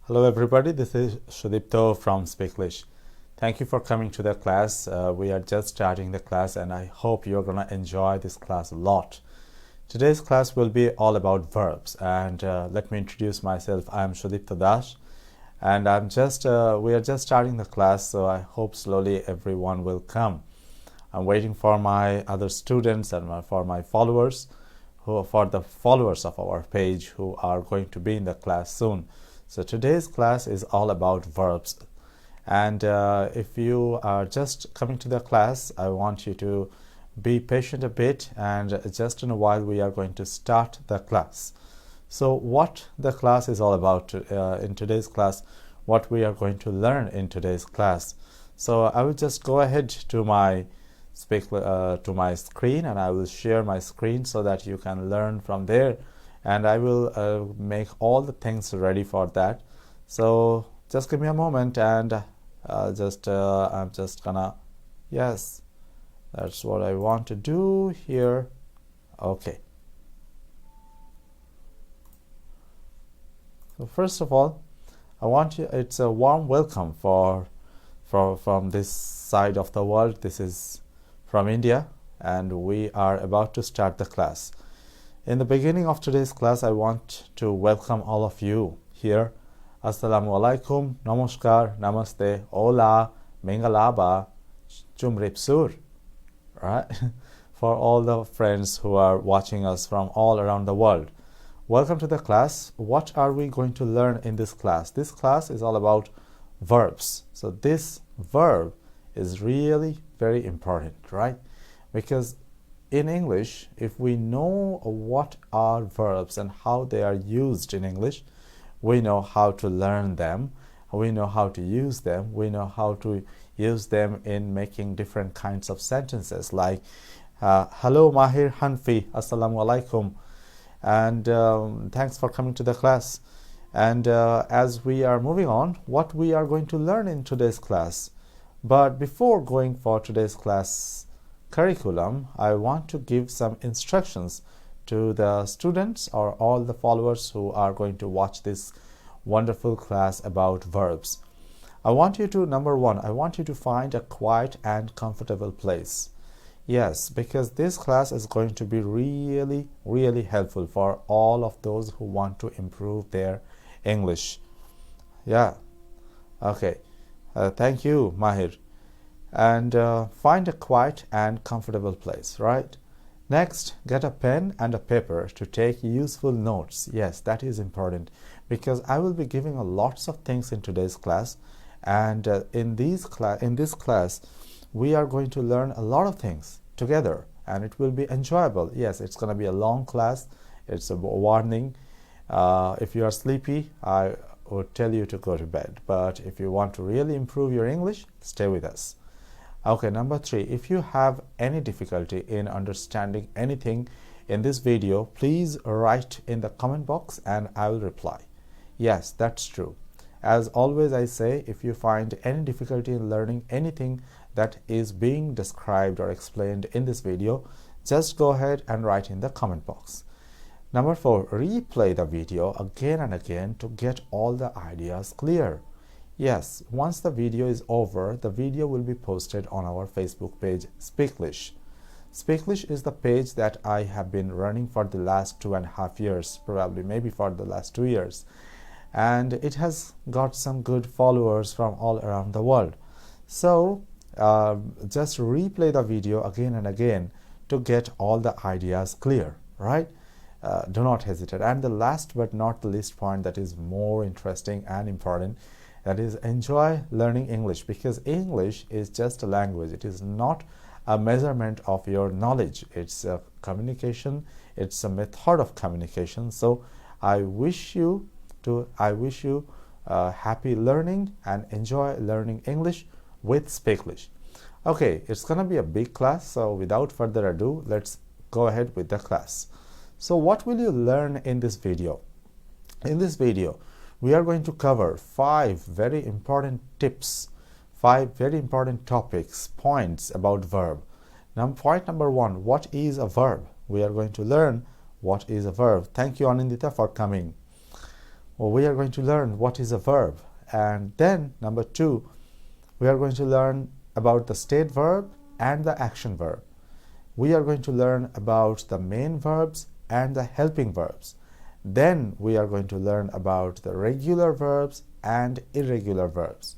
Hello everybody, this is Sudipto from Speaklish. Thank you for coming to the class. We are just starting the class and I hope you're going to enjoy this class a lot. Today's class will be all about verbs and let me introduce myself. I am Sudipto Das and we are just starting the class, so I hope slowly everyone will come. I'm waiting for my other students and for my followers, for the followers of our page who are going to be in the class soon. So today's class is all about verbs, and if you are just coming to the class, I want you to be patient a bit, and just in a while we are going to start the class. So what the class is all about in today's class, what we are going to learn in today's class. So I will just go ahead to my screen and I will share my screen so that you can learn from there. And I will make all the things ready for that. So just give me a moment and I'm just gonna, yes, that's what I want to do here. Okay. So first of all, I want you, it's a warm welcome from this side of the world. This is from India and we are about to start the class. In the beginning of today's class, I want to welcome all of you here. Assalamu alaikum, namaskar, namaste, hola, mingalaba, chumripsur. Right? For all the friends who are watching us from all around the world. Welcome to the class. What are we going to learn in this class? This class is all about verbs. So this verb is really very important, right? Because in English, if we know what are verbs and how they are used in English, we know how to learn them, we know how to use them, we know how to use them in making different kinds of sentences like hello Mahir Hanfi, assalamu alaikum, and thanks for coming to the class. And as we are moving on, what we are going to learn in today's class. But before going for today's class curriculum, I want to give some instructions to the students or all the followers who are going to watch this wonderful class about verbs. I want you to, number one, I want you to find a quiet and comfortable place. Yes, because this class is going to be really, really helpful for all of those who want to improve their English. Yeah, okay. Thank you, Mahir. And find a quiet and comfortable place, right? Next, get a pen and a paper to take useful notes. Yes, that is important because I will be giving lots of things in today's class, and in this class we are going to learn a lot of things together and it will be enjoyable. Yes, it's going to be a long class. It's a warning. If you are sleepy, I would tell you to go to bed, but if you want to really improve your English, stay with us. Okay, number three, if you have any difficulty in understanding anything in this video, please write in the comment box and I will reply. Yes, that's true. As always I say, if you find any difficulty in learning anything that is being described or explained in this video, just go ahead and write in the comment box. Number four, replay the video again and again to get all the ideas clear. Yes, once the video is over, the video will be posted on our Facebook page, Speaklish. Speaklish is the page that I have been running for the last 2.5 years, probably maybe for the last 2 years. And it has got some good followers from all around the world. So just replay the video again and again to get all the ideas clear, right? Do not hesitate. And the last but not the least point that is more interesting and important, that is enjoy learning English, because English is just a language. It is not a measurement of your knowledge. It's a communication. It's a method of communication. So I wish you happy learning and enjoy learning English with Speaklish. Okay, it's gonna be a big class. So without further ado, let's go ahead with the class. So what will you learn in this video? In this video, we are going to cover 5 very important tips, 5 very important topics, points about verb. Now, point number 1, what is a verb? We are going to learn what is a verb. Thank you, Anindita, for coming. Well, we are going to learn what is a verb. And then number 2, we are going to learn about the state verb and the action verb. We are going to learn about the main verbs and the helping verbs. Then we are going to learn about the regular verbs and irregular verbs.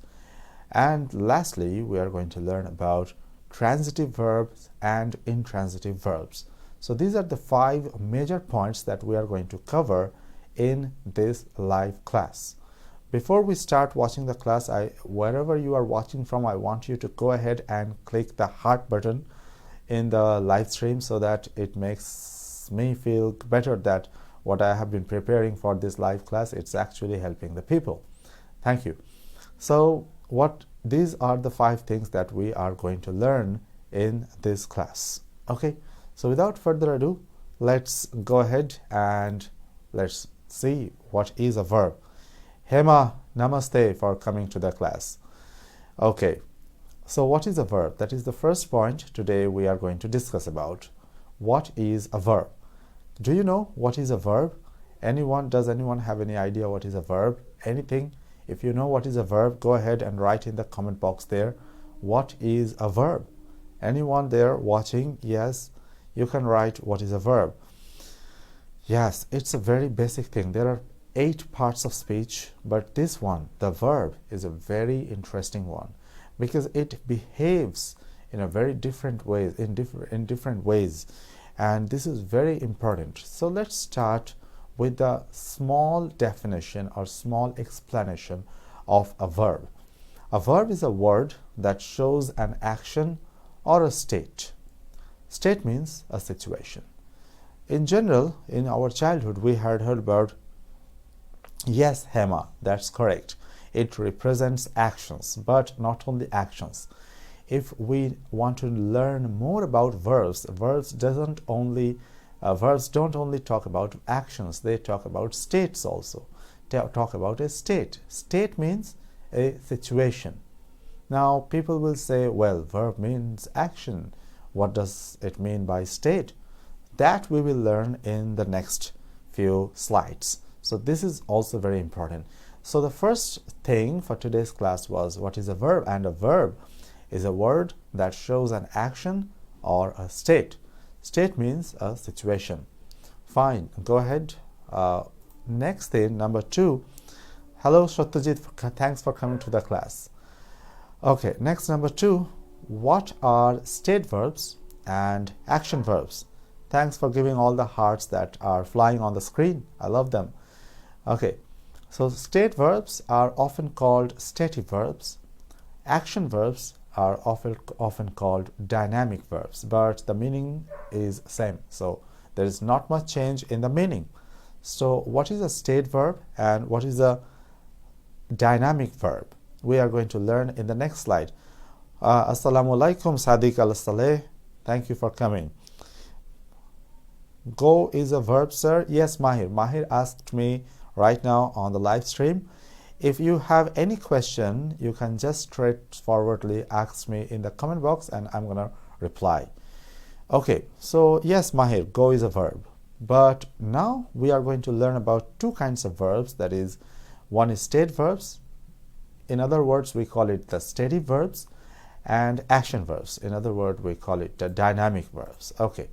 And lastly, we are going to learn about transitive verbs and intransitive verbs. So these are the 5 major points that we are going to cover in this live class. Before we start watching the class, wherever you are watching from, I want you to go ahead and click the heart button in the live stream so that it makes me feel better that what I have been preparing for this live class, it's actually helping the people. Thank you. So these are the 5 things that we are going to learn in this class. Okay, so without further ado, let's go ahead and let's see what is a verb. Hema, namaste for coming to the class. Okay, so what is a verb? That is the first point today we are going to discuss about. What is a verb? Do you know what is a verb? Does anyone have any idea what is a verb? Anything? If you know what is a verb, go ahead and write in the comment box there. What is a verb? Anyone there watching? Yes, you can write what is a verb. Yes, it's a very basic thing. There are 8 parts of speech, but this one, the verb, is a very interesting one because it behaves in a very different ways, in different ways, and this is very important. So let's start with the small definition or small explanation of a verb. A verb is a word that shows an action or a state. State means a situation. In general, in our childhood, we had heard about yes, Hema, that's correct. It represents actions, but not only actions. If we want to learn more about verbs, verbs don't only talk about actions, they talk about states also. They talk about a state. State means a situation. Now, people will say, well, verb means action. What does it mean by state? That we will learn in the next few slides. So this is also very important. So the first thing for today's class was what is a verb, and a verb is a word that shows an action or a state. State means a situation. Fine, go ahead. Next thing, number 2. Hello Satyajit, thanks for coming to the class. Okay, next, number 2. What are state verbs and action verbs? Thanks for giving all the hearts that are flying on the screen. I love them. Okay, so state verbs are often called stative verbs. Action verbs are often called dynamic verbs, but the meaning is same. So there is not much change in the meaning. So what is a state verb and what is a dynamic verb? We are going to learn in the next slide. Assalamu alaikum Sadiq al-Saleh. Thank you for coming. Go is a verb, sir. Yes, Mahir. Mahir asked me right now on the live stream. If you have any question, you can just straightforwardly ask me in the comment box and I'm gonna reply. Okay, so yes, Mahir, go is a verb. But now we are going to learn about 2 kinds of verbs. That is, one is state verbs. In other words, we call it the stative verbs, and action verbs. In other words, we call it the dynamic verbs. Okay.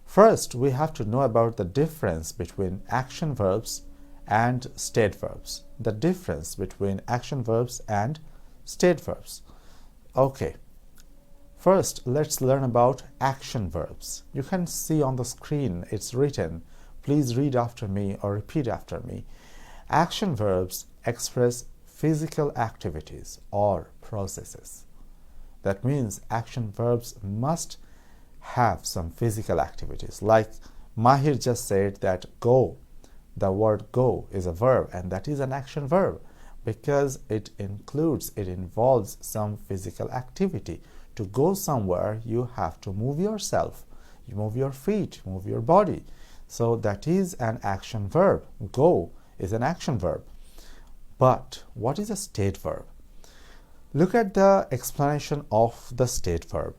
First, we have to know about the difference between action verbs and state verbs. The difference between action verbs and state verbs. Okay. First, let's learn about action verbs. You can see on the screen it's written. Please read after me or repeat after me. Action verbs express physical activities or processes. That means action verbs must have some physical activities. Like Mahir just said that go. The word go is a verb, and that is an action verb because it involves some physical activity. To go somewhere, you have to move yourself. You move your feet, move your body. So that is an action verb. Go is an action verb. But what is a state verb? Look at the explanation of the state verb.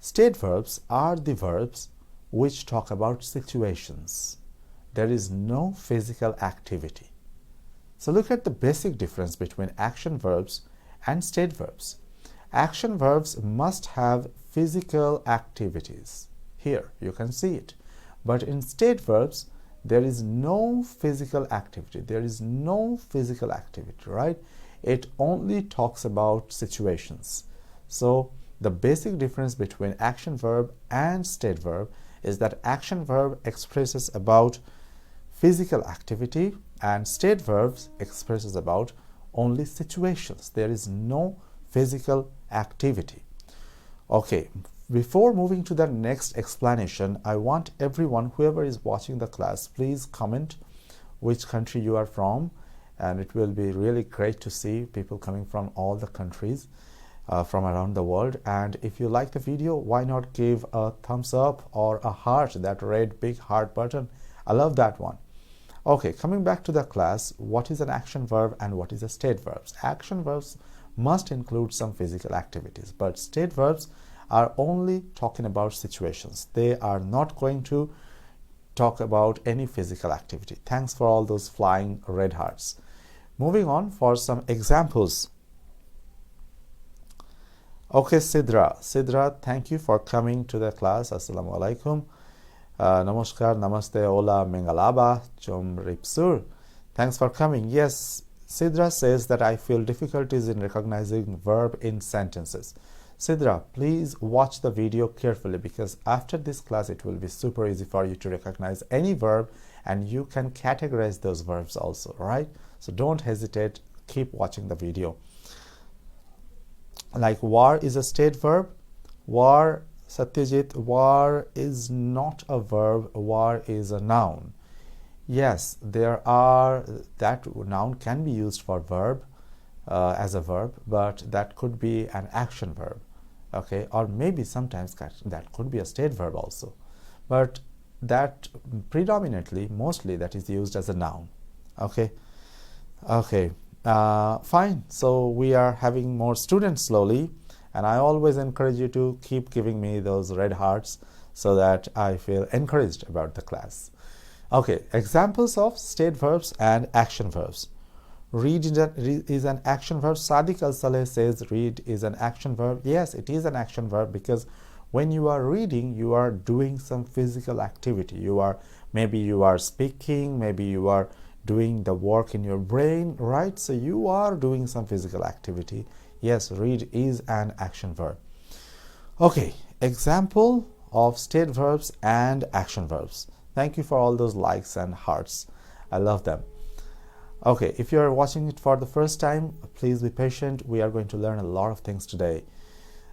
State verbs are the verbs which talk about situations. There is no physical activity. So look at the basic difference between action verbs and state verbs. Action verbs must have physical activities. Here you can see it. But in state verbs, there is no physical activity. There is no physical activity, right? It only talks about situations. So the basic difference between action verb and state verb is that action verb expresses about physical activity and state verbs expresses about only situations. There is no physical activity. Okay, before moving to the next explanation, I want everyone, whoever is watching the class, please comment which country you are from, and it will be really great to see people coming from all the countries from around the world. And if you like the video, why not give a thumbs up or a heart, that red big heart button. I love that one. Okay, coming back to the class, what is an action verb and what is a state verbs? Action verbs must include some physical activities, but state verbs are only talking about situations. They are not going to talk about any physical activity. Thanks for all those flying red hearts. Moving on for some examples. Okay, Sidra, thank you for coming to the class. Assalamu alaikum. Namaskar, namaste, hola, mengalaba, chom ripsur. Thanks for coming. Yes, Sidra says that I feel difficulties in recognizing verb in sentences. Sidra, please watch the video carefully, because after this class it will be super easy for you to recognize any verb and you can categorize those verbs also, right? So don't hesitate, keep watching the video. Like war is a state verb. War, Satyajit, war is not a verb, war is a noun. Yes, there are, that noun can be used for verb as a verb, but that could be an action verb, okay, or maybe sometimes that could be a state verb also, but that predominantly, mostly, that is used as a noun. Okay, fine. So we are having more students slowly, and I always encourage you to keep giving me those red hearts so that I feel encouraged about the class. Okay, examples of state verbs and action verbs. Read is an action verb. Sadiq Al-Saleh says read is an action verb. Yes, it is an action verb, because when you are reading, you are doing some physical activity. Maybe you are speaking, maybe you are doing the work in your brain, right? So you are doing some physical activity. Yes, read is an action verb. Okay, example of state verbs and action verbs. Thank you for all those likes and hearts. I love them. Okay, if you are watching it for the first time, please be patient. We are going to learn a lot of things today.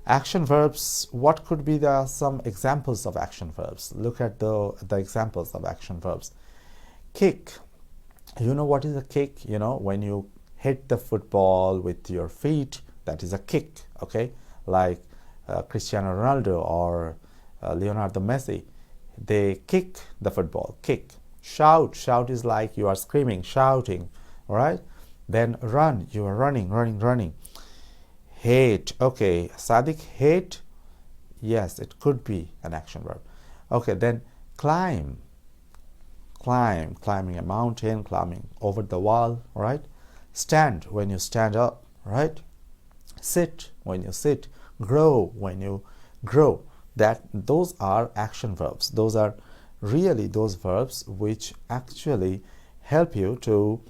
Action verbs, what could be some examples of action verbs? Look at the examples of action verbs. Kick. You know what is a kick? You know, when you hit the football with your feet, that is a kick, okay? Like Cristiano Ronaldo or Leonardo Messi, they kick the football, kick. Shout is like you are screaming, shouting, all right? Then run, you are running. Hate, okay, Sadiq, hate, yes, it could be an action verb. Okay, then climb, climbing a mountain, climbing over the wall, right? Stand, when you stand up, right? Sit, when you sit. Grow, when you grow. Those are action verbs. Those are really those verbs which actually help you to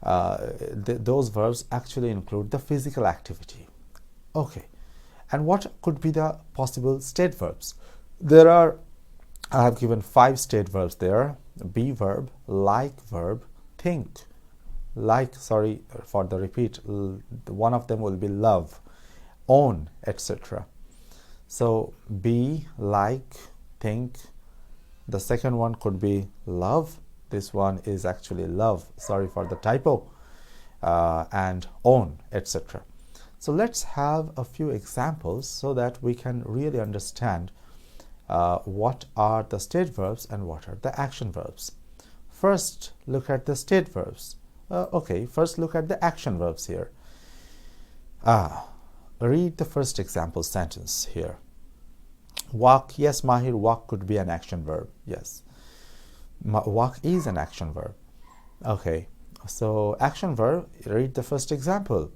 those verbs actually include the physical activity. Okay, and what could be the possible state verbs? I have given 5 state verbs there. Be verb, like verb, think. Like, sorry for the repeat, one of them will be love, own, etc. So be, like, think. The second one could be love. This one is actually love, sorry for the typo, and own, etc. So let's have a few examples so that we can really understand what are the state verbs and what are the action verbs. First, look at the state verbs. First look at the action verbs here. Read the first example sentence here. Walk, yes, Mahir, walk could be an action verb. Yes, walk is an action verb. Okay, So action verb, read the first example.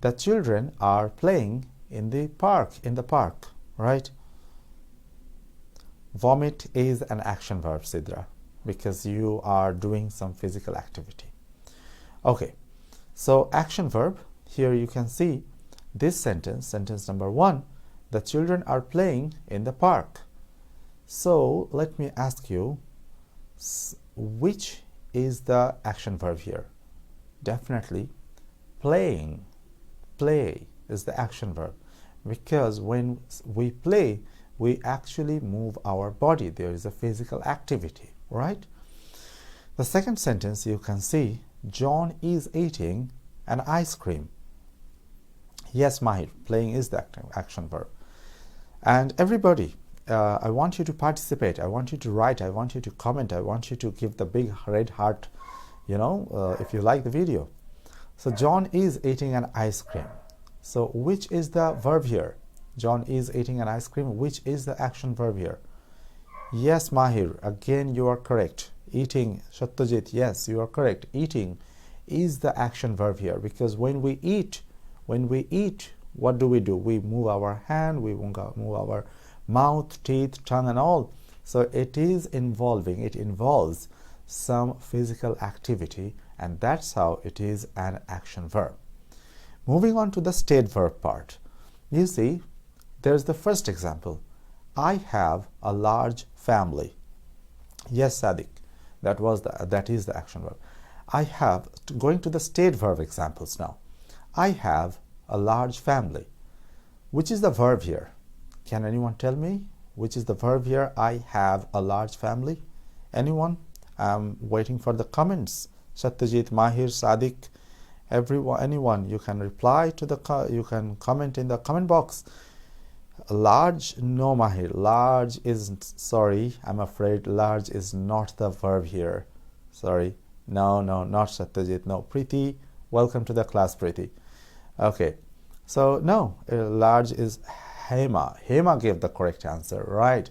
The children are playing in the park, right? Vomit is an action verb, Sidra, because you are doing some physical activity. Okay, so action verb, here you can see this sentence number 1, the children are playing in the park. So let me ask you, which is the action verb here? Definitely playing. Play is the action verb, because when we play, we actually move our body. There is a physical activity, right? The second sentence you can see, John is eating an ice cream. Yes, Mahir, playing is the action verb. And everybody, I want you to participate. I want you to write. I want you to comment. I want you to give the big red heart, if you like the video. So John is eating an ice cream. So which is the verb here? John is eating an ice cream. Which is the action verb here? Yes, Mahir, again you are correct. Eating, Satyajit, yes, you are correct. Eating is the action verb here, because when we eat, what do? We move our hand, we move our mouth, teeth, tongue and all. So it involves some physical activity, and that's how it is an action verb. Moving on to the state verb part. You see, there's the first example. I have a large family. Yes, Sadiq, that is the action verb. I have, going to the state verb examples now. I have a large family. Which is the verb here? Can anyone tell me which is the verb here? I have a large family. Anyone? I'm waiting for the comments. Satyajit, Mahir, Sadiq, everyone, anyone, you can reply to you can comment in the comment box. Large, no, Mahir, large is, sorry, I'm afraid large is not the verb here. Sorry, no, not Satyajit, no. Preeti, welcome to the class, Preeti. Okay, so no, large is Hema. Hema gave the correct answer, right?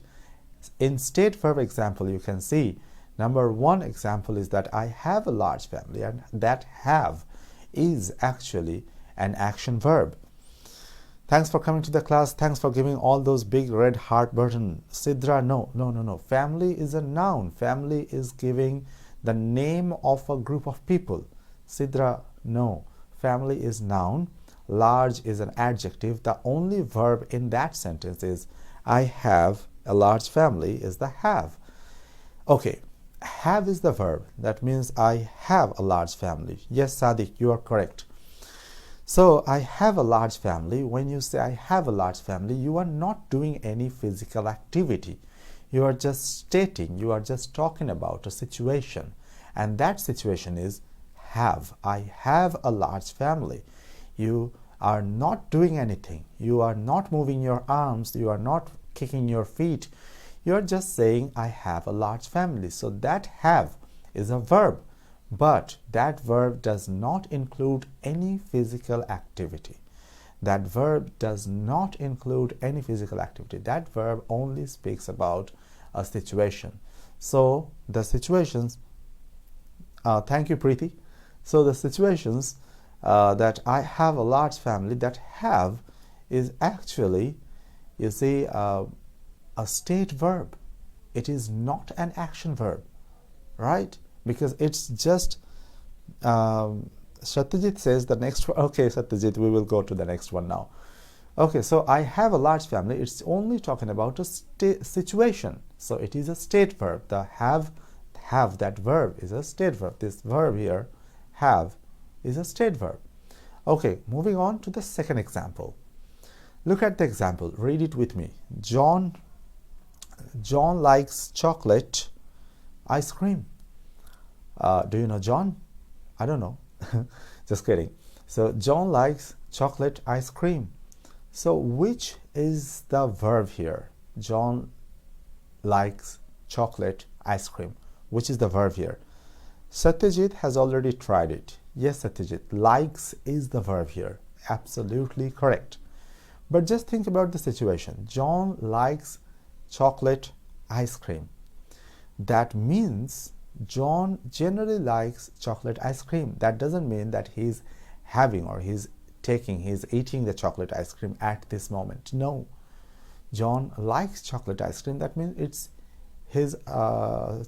In state verb example, you can see number 1 example is that I have a large family, and that have is actually an action verb. Thanks for coming to the class. Thanks for giving all those big red heart button. Sidra, no. Family is a noun. Family is giving the name of a group of people. Sidra, no. Family is noun. Large is an adjective. The only verb in that sentence is I have a large family is the have. Okay, have is the verb. That means I have a large family. Yes, Sadiq, you are correct. So I have a large family. When you say I have a large family, you are not doing any physical activity. You are just stating, you are just talking about a situation. And that situation is have. I have a large family. You are not doing anything. You are not moving your arms. You are not kicking your feet. You are just saying I have a large family. So that have is a verb. But that verb does not include any physical activity. That verb does not include any physical activity. That verb only speaks about a situation. So the situations, thank you, Preeti. So the situations that I have a large family, that have is actually, you see, a state verb. It is not an action verb, right? Because it's just Satyajit says the next one. Okay, Satyajit, we will go to the next one now. Okay, so I have a large family. It's only talking about a situation. So it is a state verb. The have, that verb is a state verb. This verb here, have, is a state verb. Okay, moving on to the second example. Look at the example. Read it with me. John likes chocolate ice cream. Do you know John? I don't know. Just kidding. So John likes chocolate ice cream. So which is the verb here? John likes chocolate ice cream. Which is the verb here? Satyajit has already tried it. Yes, Satyajit, likes is the verb here. Absolutely correct. But just think about the situation. John likes chocolate ice cream. That means John generally likes chocolate ice cream. That doesn't mean that he's having or he's eating the chocolate ice cream at this moment. No. John likes chocolate ice cream. That means it's his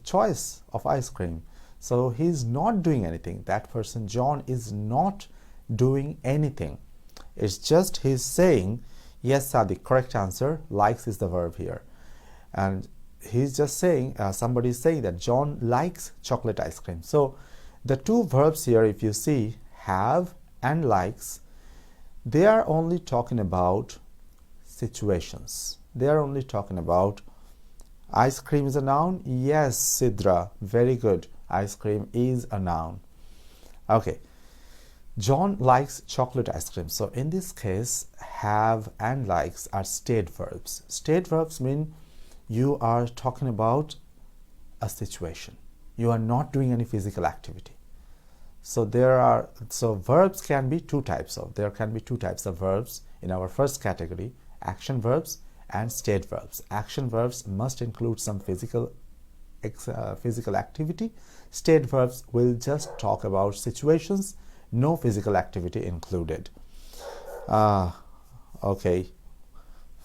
choice of ice cream. So he's not doing anything. That person, John, is not doing anything. It's just he's saying, yes, Sadiq, correct answer. Likes is the verb here. And he's just saying, somebody is saying that John likes chocolate ice cream. So the two verbs here, if you see, have and likes, they are only talking about situations. They are only talking about ice cream is a noun. Yes, Sidra, very good. Ice cream is a noun. Okay. John likes chocolate ice cream. So in this case, have and likes are state verbs. State verbs mean you are talking about a situation. You are not doing any physical activity. So verbs can be there can be two types of verbs in our first category, action verbs and state verbs. Action verbs must include some physical activity. State verbs will just talk about situations, no physical activity included. Okay,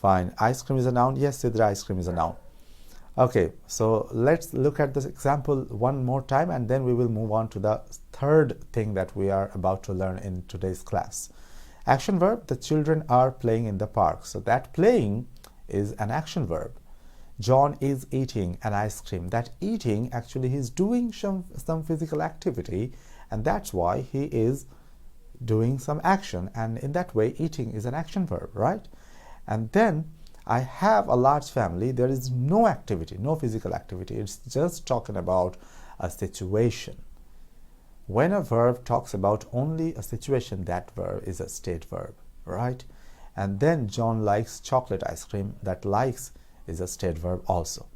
fine. Ice cream is a noun. Yes, Sidra, ice cream is a noun. Okay, so let's look at this example one more time, and then we will move on to the third thing that we are about to learn in today's class. Action verb, the children are playing in the park. So that playing is an action verb. John is eating an ice cream. That eating, actually he's doing some physical activity, and that's why he is doing some action, and in that way eating is an action verb, right? And then I have a large family. There is no activity, no physical activity. It's just talking about a situation. When a verb talks about only a situation, that verb is a state verb, right? And then John likes chocolate ice cream. That likes is a state verb also.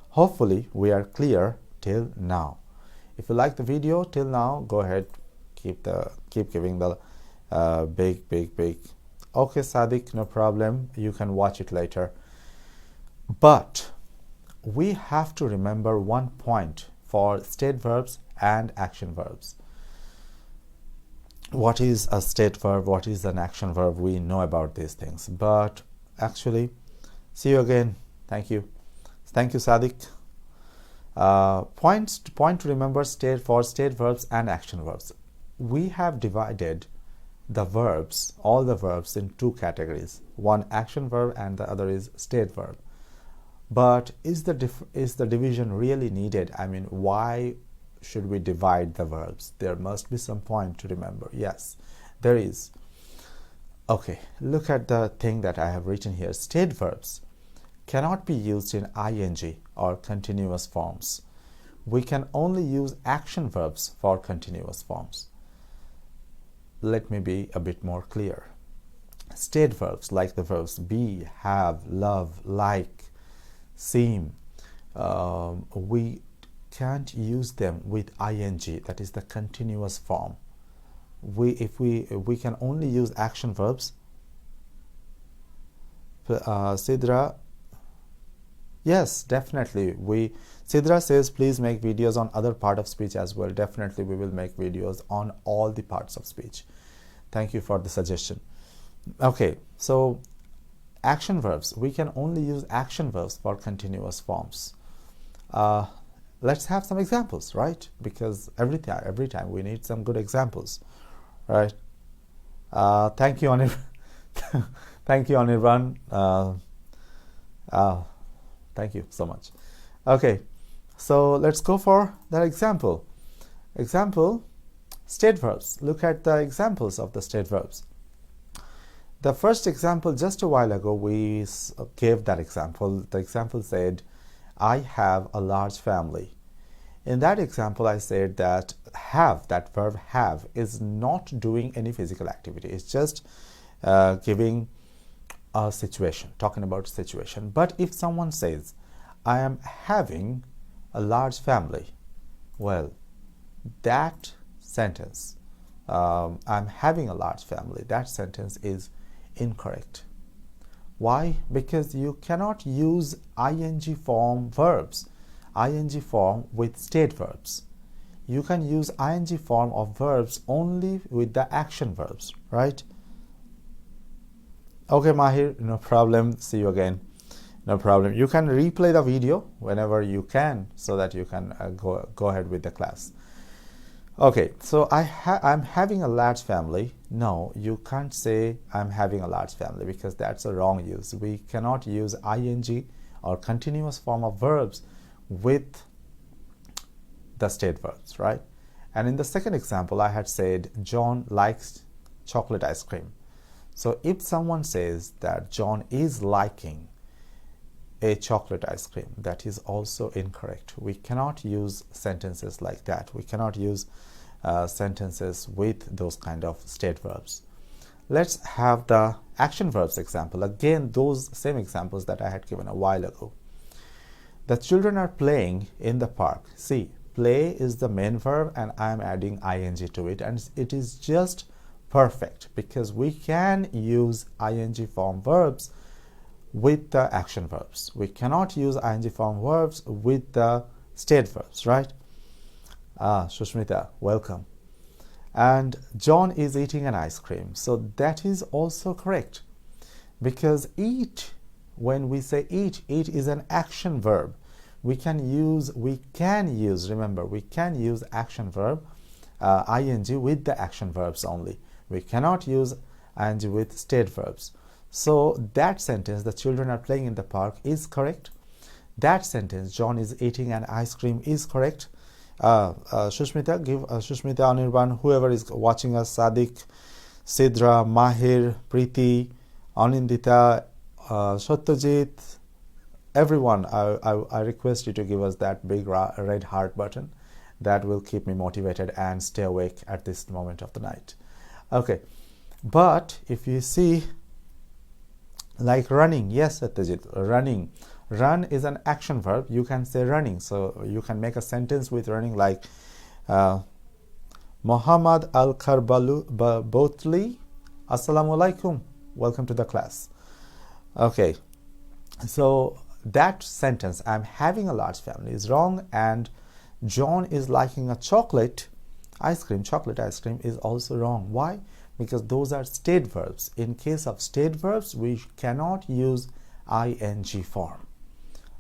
Hopefully we are clear till now. If you like the video till now, go ahead, keep giving the big. Okay, Sadiq, no problem. You can watch it later. But we have to remember one point for state verbs and action verbs. What is a state verb? What is an action verb? We know about these things. But actually, see you again. Thank you. Thank you, Sadiq. Point to remember for state verbs and action verbs. We have divided the verbs, all the verbs, in two categories. One action verb and the other is state verb. But is the division really needed? I mean, why should we divide the verbs? There must be some point to remember. Yes, there is. Okay, look at the thing that I have written here. State verbs cannot be used in ing or continuous forms. We can only use action verbs for continuous forms. Let me be a bit more clear. State verbs like the verbs be, have, love, like, seem, we can't use them with ing, that is the continuous form. We can only use action verbs. Sidra, yes, definitely. Sidra says, please make videos on other part of speech as well. Definitely, we will make videos on all the parts of speech. Thank you for the suggestion. Okay, so action verbs. We can only use action verbs for continuous forms. Let's have some examples, right? Because every time we need some good examples, right? Thank you, thank you, Anirban. Thank you so much. Okay, so let's go for that example. Example, state verbs. Look at the examples of the state verbs. The first example, just a while ago, we gave that example. The example said, I have a large family. In that example, I said that have, that verb have, is not doing any physical activity. It's just giving a situation, talking about a situation. But if someone says, I am having a large family, well, that sentence, I'm having a large family, that sentence is incorrect. Why? Because you cannot use ing form verbs. ing form with state verbs. You can use ing form of verbs only with the action verbs, right? Okay, Mahir, no problem. See you again. No problem. You can replay the video whenever you can so that you can go ahead with the class. Okay, so I'm having a large family. No, you can't say I'm having a large family because that's a wrong use. We cannot use ing or continuous form of verbs with the state verbs, right? And in the second example, I had said John likes chocolate ice cream. So if someone says that John is liking a chocolate ice cream, that is also incorrect. We cannot use sentences like that. We cannot use sentences with those kind of state verbs. Let's have the action verbs example. Again, those same examples that I had given a while ago. The children are playing in the park. See, play is the main verb and I am adding ing to it, and it is just perfect because we can use ing form verbs with the action verbs. We cannot use ing form verbs with the state verbs, right? Shushmita, welcome. And John is eating an ice cream. So that is also correct because eat, when we say eat is an action verb. We can use, remember, we can use action verb ing with the action verbs only. We cannot use ing with state verbs. So that sentence, the children are playing in the park, is correct. That sentence, John is eating an ice cream, is correct. Shushmita, give Shushmita, Anirban, whoever is watching us, Sadiq, Sidra, Mahir, Preeti, Anindita, Satyajit, everyone, I request you to give us that big red heart button. That will keep me motivated and stay awake at this moment of the night. Okay, but if you see, like running, yes, Satyajit, running. Run is an action verb. You can say running. So you can make a sentence with running like Muhammad Al-Karbali, Assalamu alaikum. Welcome to the class. Okay, so that sentence, I'm having a large family, is wrong, and John is liking a chocolate ice cream is also wrong. Why? Because those are state verbs. In case of state verbs, we cannot use ing form.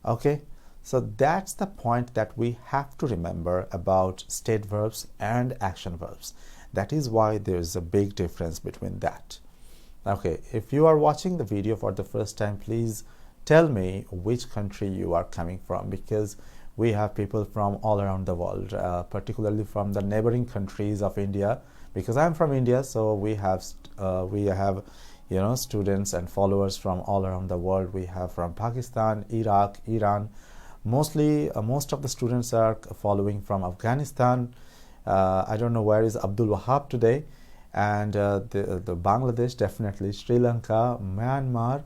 Okay, so that's the point that we have to remember about state verbs and action verbs. That is why there is a big difference between that. Okay, if you are watching the video for the first time, please tell me which country you are coming from, because we have people from all around the world, particularly from the neighboring countries of India, because I'm from India. So we have students and followers from all around the world. We have from Pakistan, Iraq, Iran. Most of the students are following from Afghanistan. I don't know where is Abdul Wahab today, and the Bangladesh, definitely Sri Lanka, Myanmar,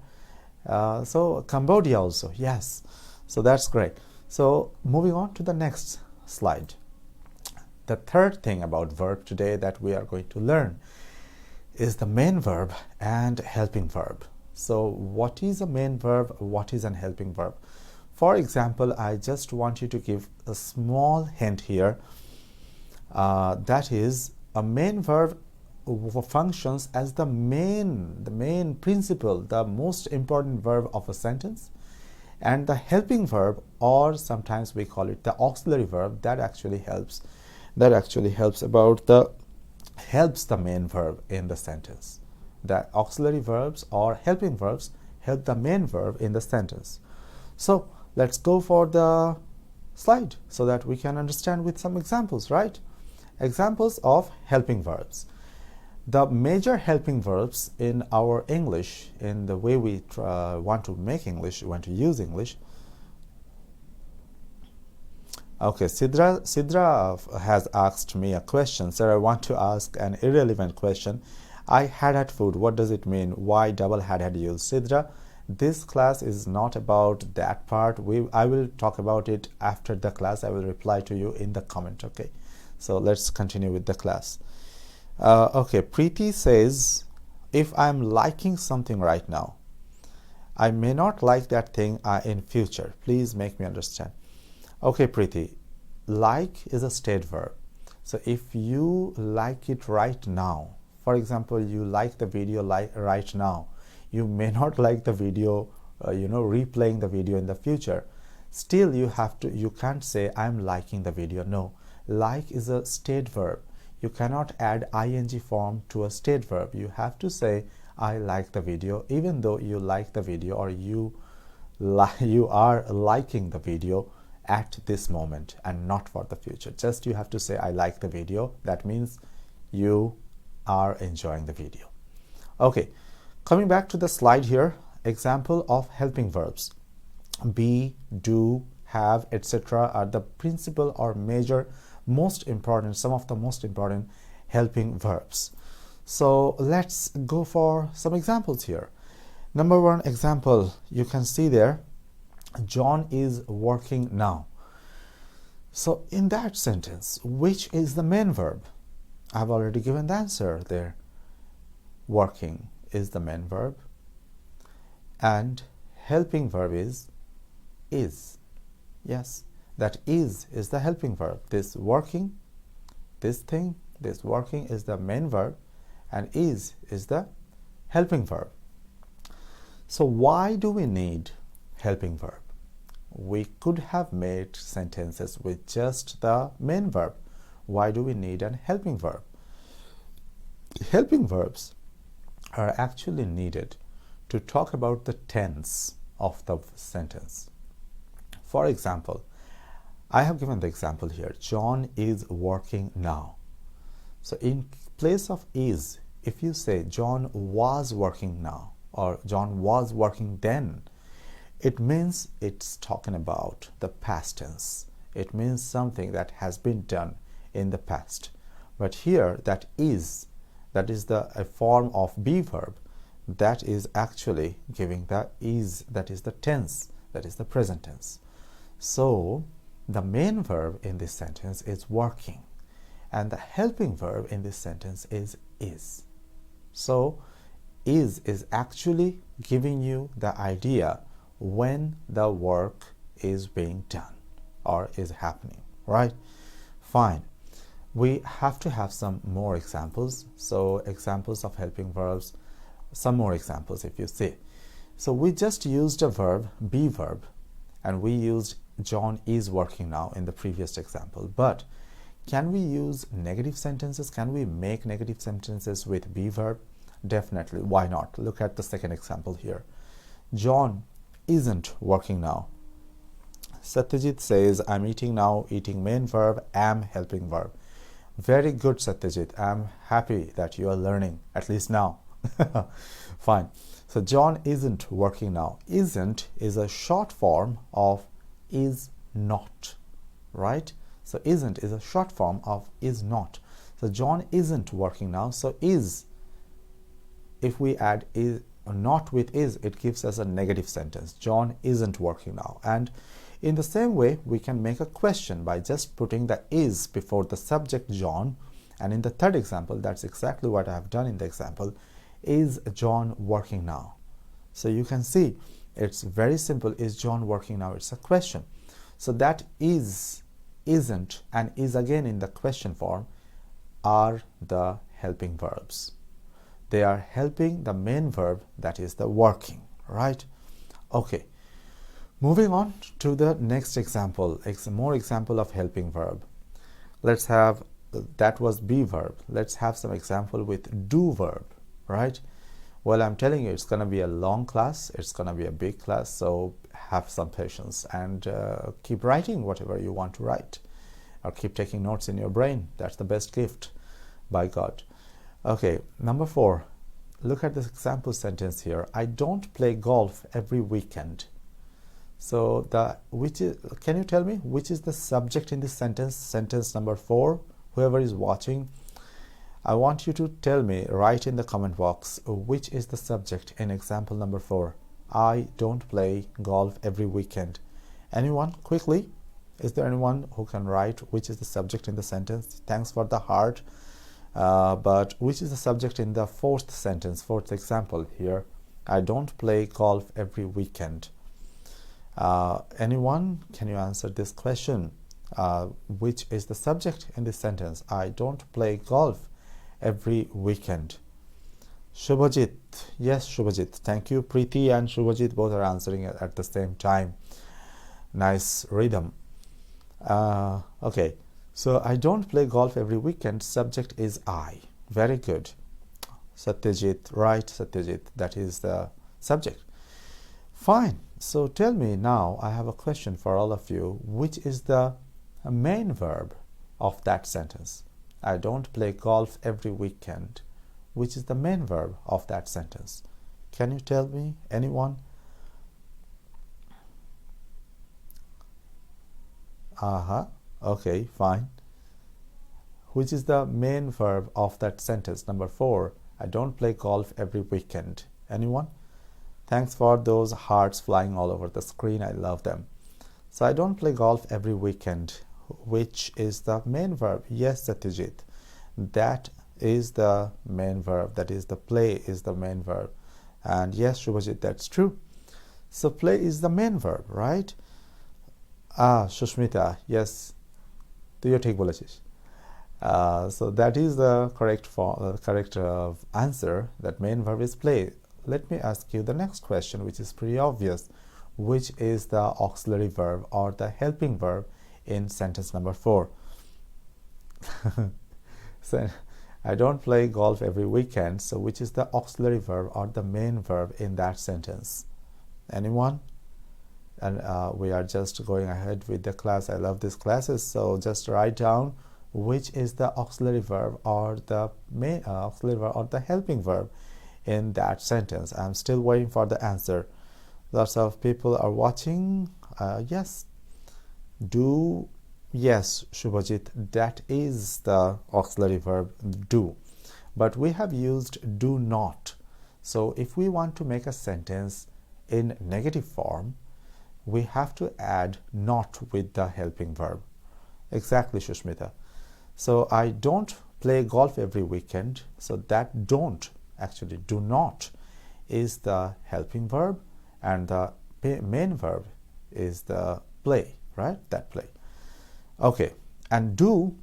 so Cambodia also, yes. So that's great. So moving on to the next slide. The third thing about verb today that we are going to learn is the main verb and helping verb. So what is a main verb? What is an helping verb? For example, I just want you to give a small hint here. That is, a main verb functions as the main principle, the most important verb of a sentence, and the helping verb, or sometimes we call it the auxiliary verb, that actually helps the main verb in the sentence. The auxiliary verbs or helping verbs help the main verb in the sentence. So let's go for the slide so that we can understand with some examples, right? Examples of helping verbs. The major helping verbs in our English, in the way we want to make English, want to use English. Okay, Sidra has asked me a question. Sir, I want to ask an irrelevant question. I had food. What does it mean? Why double had used? Sidra, this class is not about that part. I will talk about it after the class. I will reply to you in the comment. Okay, so let's continue with the class. Okay, Preeti says, if I'm liking something right now, I may not like that thing in future. Please make me understand. Okay, Preeti, like is a state verb. So if you like it right now, for example, you like the video right now, you may not like the video, replaying the video in the future. Still, you can't say I'm liking the video. No, like is a state verb. You cannot add ing form to a state verb. You have to say I like the video, even though you like the video or you are liking the video at this moment and not for the future. Just you have to say I like the video. That means you are enjoying the video. Okay, coming back to the slide here, example of helping verbs. Be, do, have, etc. are the principal or major some of the most important helping verbs. So let's go for some examples here. Number one example, you can see there, John is working now. So in that sentence, which is the main verb? I've already given the answer there. Working is the main verb, and helping verb is. Yes, that is the helping verb. This working, this working is the main verb, and is the helping verb. So why do we need helping verb? We could have made sentences with just the main verb. Why do we need an helping verb? Helping verbs are actually needed to talk about the tense of the sentence. For example, I have given the example here, John is working now. So in place of is, if you say John was working now or John was working then, it means it's talking about the past tense. It means something that has been done in the past. But here that is a form of be verb, that is actually giving that is the tense, that is the present tense. So the main verb in this sentence is working, and the helping verb in this sentence is. So is actually giving you the idea when the work is being done or is happening, right? Fine. We have to have some more examples. So examples of helping verbs, some more examples if you see. So we just used a verb, be verb, and we used John is working now in the previous example. But can we use negative sentences? Can we make negative sentences with be verb? Definitely. Why not? Look at the second example here. John isn't working now. Satyajit says, I'm eating now. Eating main verb, am helping verb. Very good, Satyajit. I'm happy that you are learning, at least now. Fine. So John isn't working now. Isn't is a short form of is not, right? So isn't is a short form of is not. So John isn't working now. So is, if we add is not with is, it gives us a negative sentence. John isn't working now. And in the same way, we can make a question by just putting the is before the subject John. And in the third example, that's exactly what I have done in the example. Is John working now? So you can see it's very simple. Is John working now? It's a question. So that is, isn't, and is again in the question form are the helping verbs. They are helping the main verb, that is the working, right? Okay. Moving on to the next example, more example of helping verb. Let's have, that was be verb. Let's have some example with do verb, right? Well, I'm telling you, it's going to be a long class. It's going to be a big class. So have some patience and keep writing whatever you want to write, or keep taking notes in your brain. That's the best gift by God. Okay, number 4. Look at this example sentence here. I don't play golf every weekend. So can you tell me which is the subject in this sentence? Sentence number 4. Whoever is watching, I want you to tell me, write in the comment box, which is the subject in example number 4. I don't play golf every weekend. Anyone? Quickly. Is there anyone who can write which is the subject in the sentence? Thanks for the heart. But which is the subject in the fourth sentence, fourth example here? I don't play golf every weekend. Anyone, can you answer this question? Which is the subject in this sentence? I don't play golf every weekend. Shubhajit, yes, Shubhajit. Thank you. Preeti and Shubhajit both are answering at the same time. Nice rhythm. Okay, so I don't play golf every weekend. Subject is I. Very good. Satyajit, right, Satyajit. That is the subject. Fine. So tell me now, I have a question for all of you. Which is the main verb of that sentence? I don't play golf every weekend. Which is the main verb of that sentence? Can you tell me? Anyone? Okay, fine. Which is the main verb of that sentence? Number 4. I don't play golf every weekend. Anyone? Thanks for those hearts flying all over the screen. I love them. So I don't play golf every weekend. Which is the main verb? Yes, Satyajit. That is the main verb. That is, the play is the main verb. And yes, Shubhajit, that's true. So play is the main verb, right? Shushmita, yes. তুইও ঠিক বলেছিস. So that is the correct answer. That main verb is play. Let me ask you the next question, which is pretty obvious. Which is the auxiliary verb or the helping verb in sentence number 4? So I don't play golf every weekend. So which is the auxiliary verb or the main verb in that sentence? Anyone? And we are just going ahead with the class. I love these classes. So just write down which is the auxiliary verb or the main auxiliary verb or the helping verb in that sentence. I'm still waiting for the answer. Lots of people are watching. Yes. Yes, Shubhajit, that is the auxiliary verb do. But we have used do not. So if we want to make a sentence in negative form, we have to add not with the helping verb. Exactly, Shushmita. So I don't play golf every weekend. So that don't, actually do not, is the helping verb, and the main verb is the play, right? That play. Okay, and do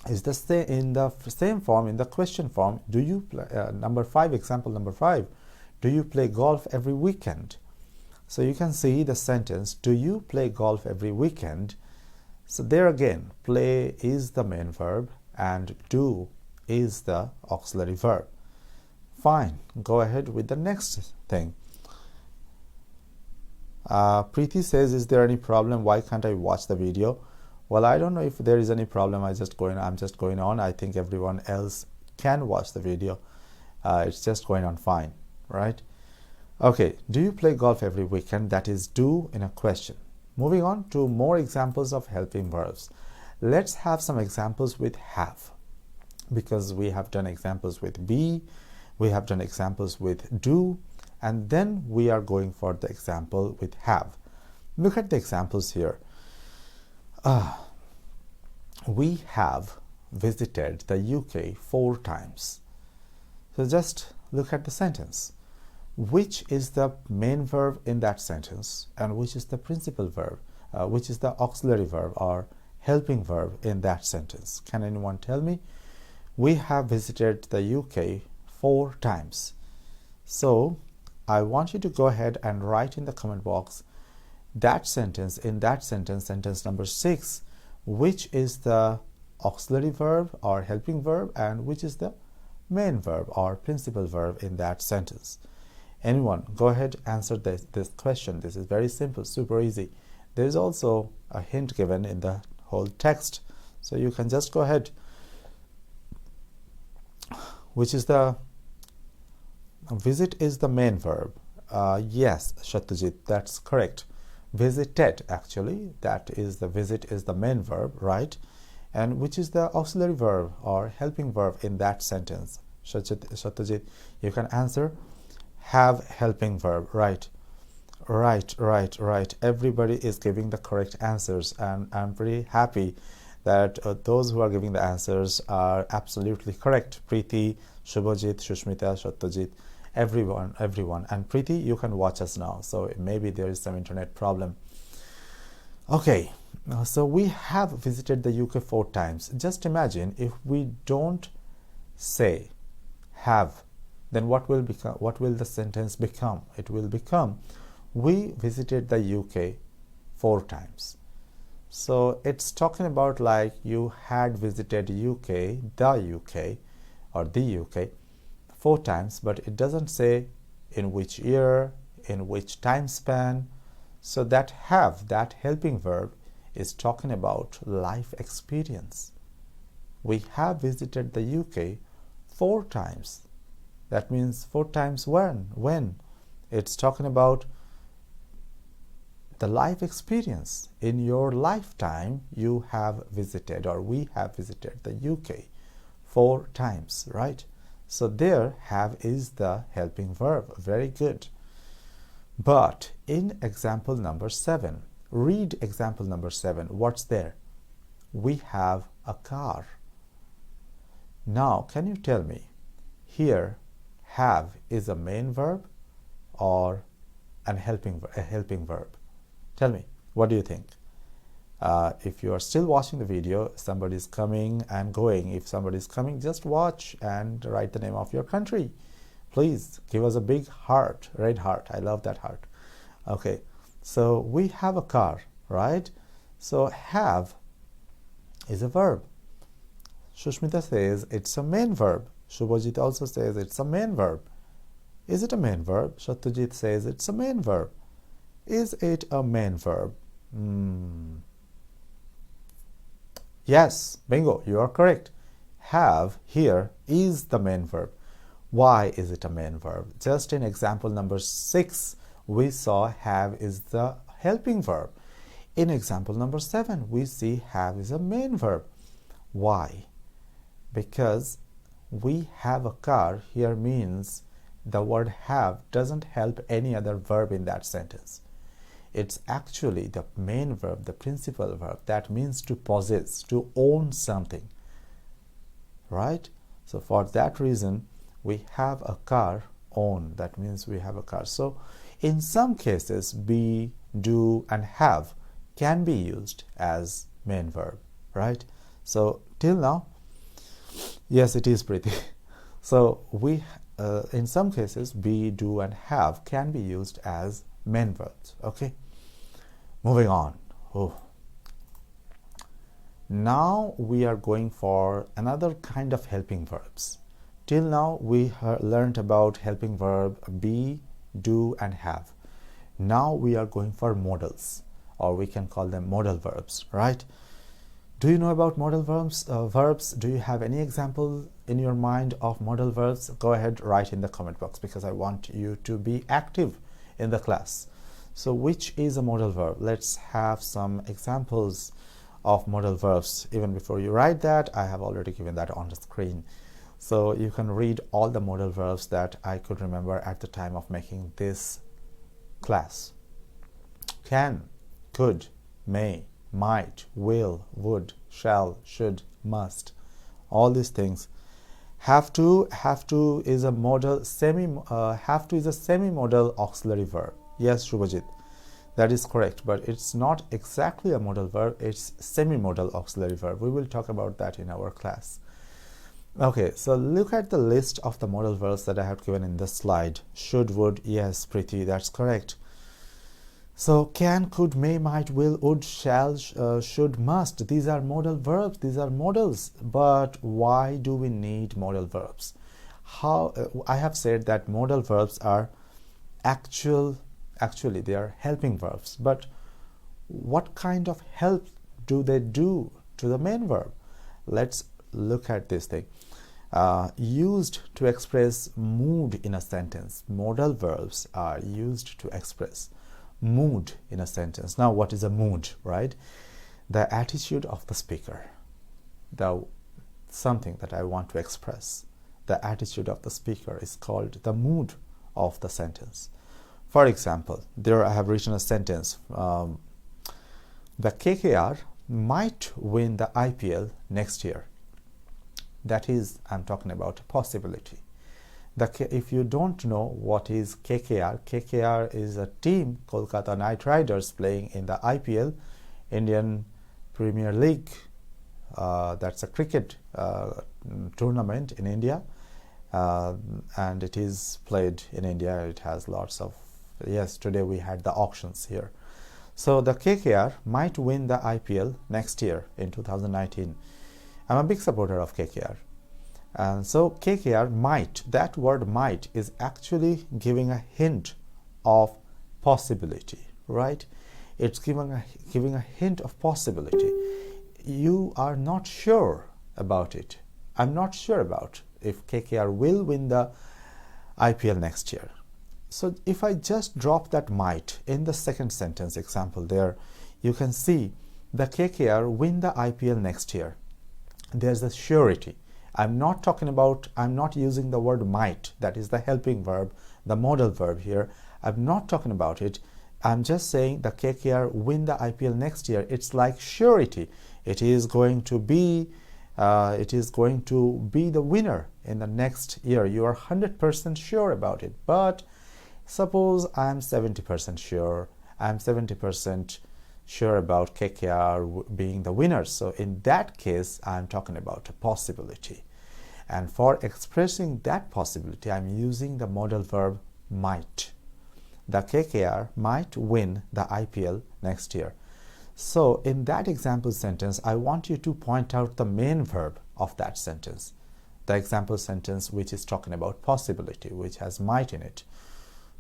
is in the same form, in the question form. Do you play, number 5, example number 5, do you play golf every weekend? So you can see the sentence, do you play golf every weekend? So there again, play is the main verb and do is the auxiliary verb. Fine, go ahead with the next thing. Preeti says, is there any problem? Why can't I watch the video? Well, I don't know if there is any problem. I'm just going on. I think everyone else can watch the video. It's just going on fine, right? Okay, do you play golf every weekend? That is do in a question. Moving on to more examples of helping verbs. Let's have some examples with have, because we have done examples with be, we have done examples with do, and then we are going for the example with have. Look at the examples here. We have visited the UK 4 times. So just look at the sentence. Which is the main verb in that sentence, and which is the principal verb, which is the auxiliary verb or helping verb in that sentence? Can anyone tell me? We have visited the UK 4 times. So I want you to go ahead and write in the comment box that sentence, in that sentence, sentence number 6, which is the auxiliary verb or helping verb, and which is the main verb or principal verb in that sentence. Anyone, go ahead, answer this question. This is very simple, super easy. There is also a hint given in the whole text, so you can just go ahead. Which is the visit is the main verb. Yes, Satyajit, that's correct. Visited, actually, that is the visit is the main verb, right? And which is the auxiliary verb or helping verb in that sentence? Satyajit, you can answer. Have helping verb, right? Right. Everybody is giving the correct answers, and I'm pretty happy that those who are giving the answers are absolutely correct. Preeti, Shubhajit, Shushmita, Satyajit, everyone. And Preeti, you can watch us now, so maybe there is some internet problem. Okay, so we have visited the UK 4 times. Just imagine if we don't say have, then what will the sentence become? It will become, we visited the UK 4 times. So it's talking about like you had visited UK, the UK, or the UK 4 times, but it doesn't say in which year, in which time span. So that have, that helping verb, is talking about life experience. We have visited the UK 4 times. That means 4 times when? It's talking about the life experience. In your lifetime, you have visited, or we have visited the UK 4 times, right? So there, have is the helping verb. Very good. But in example number 7, read example number 7. What's there? We have a car. Now, can you tell me, here, have is a main verb or a helping verb? Tell me, what do you think? If you are still watching the video, somebody is coming and going. If somebody is coming, just watch and write the name of your country. Please give us a big heart, red heart. I love that heart. Okay, so we have a car, right? So have is a verb. Shushmita says it's a main verb. Shubhajit also says it's a main verb. Is it a main verb? Satyajit says it's a main verb. Is it a main verb? Yes, bingo, you are correct. Have here is the main verb. Why is it a main verb? Just in example number 6, we saw have is the helping verb. In example number 7, we see have is a main verb. Why? Because we have a car here means the word have doesn't help any other verb in that sentence. It's actually the main verb, the principal verb, that means to possess, to own something, right? So for that reason, we have a car, own, that means we have a car. So in some cases, be, do, and have can be used as main verb, right? So till now, yes, it is pretty. So we, in some cases, be, do, and have can be used as main verbs. Okay, moving on. Now we are going for another kind of helping verbs. Till now we learned about helping verb be, do, and have. Now we are going for modals, or we can call them modal verbs, right? Do you know about modal verbs? Do you have any example in your mind of modal verbs? Go ahead, write in the comment box, because I want you to be active in the class. So which is a modal verb? Let's have some examples of modal verbs. Even before you write that, I have already given that on the screen. So you can read all the modal verbs that I could remember at the time of making this class. Can, could, may, might, will, would, shall, should, must, all these things. Have to is a modal have to is a semi-modal auxiliary verb. Yes, Shubhajit, that is correct, but it's not exactly a modal verb, it's semi-modal auxiliary verb. We will talk about that in our class. Okay, so look at the list of the modal verbs that I have given in this slide. Should, would, yes, Preeti, that's correct. So can, could, may, might, will, would, shall, should, must, these are modal verbs, these are modals. But why do we need modal verbs? I have said that modal verbs are actually they are helping verbs, but what kind of help do they do to the main verb? Let's look at this thing. Used to express mood in a sentence. Modal verbs are used to express mood in a sentence. Now, what is a mood, right? The attitude of the speaker, something that I want to express. The attitude of the speaker is called the mood of the sentence. For example, there I have written a sentence. The KKR might win the IPL next year. That is, I'm talking about a possibility. If you don't know what is KKR, KKR is a team, Kolkata Knight Riders, playing in the IPL, Indian Premier League. That's a cricket tournament in India, and it is played in India. It has lots of, yes, today we had the auctions here. So the KKR might win the IPL next year in 2019. I'm a big supporter of KKR. And so KKR might, that word might is actually giving a hint of possibility, right? It's giving a hint of possibility. You are not sure about it. I'm not sure about if KKR will win the IPL next year. So if I just drop that might in the second sentence example there, you can see the KKR win the IPL next year. There's a surety. I'm not using the word might, that is the helping verb, the modal verb here. I'm not talking about it. I'm just saying the KKR win the IPL next year. It's like surety. It is going to be the winner in the next year. You are 100% sure about it. But suppose I'm 70% sure. I'm 70% sure about KKR being the winner. So in that case, I'm talking about a possibility. And for expressing that possibility, I'm using the modal verb might. The KKR might win the IPL next year. So in that example sentence, I want you to point out the main verb of that sentence. The example sentence which is talking about possibility, which has might in it.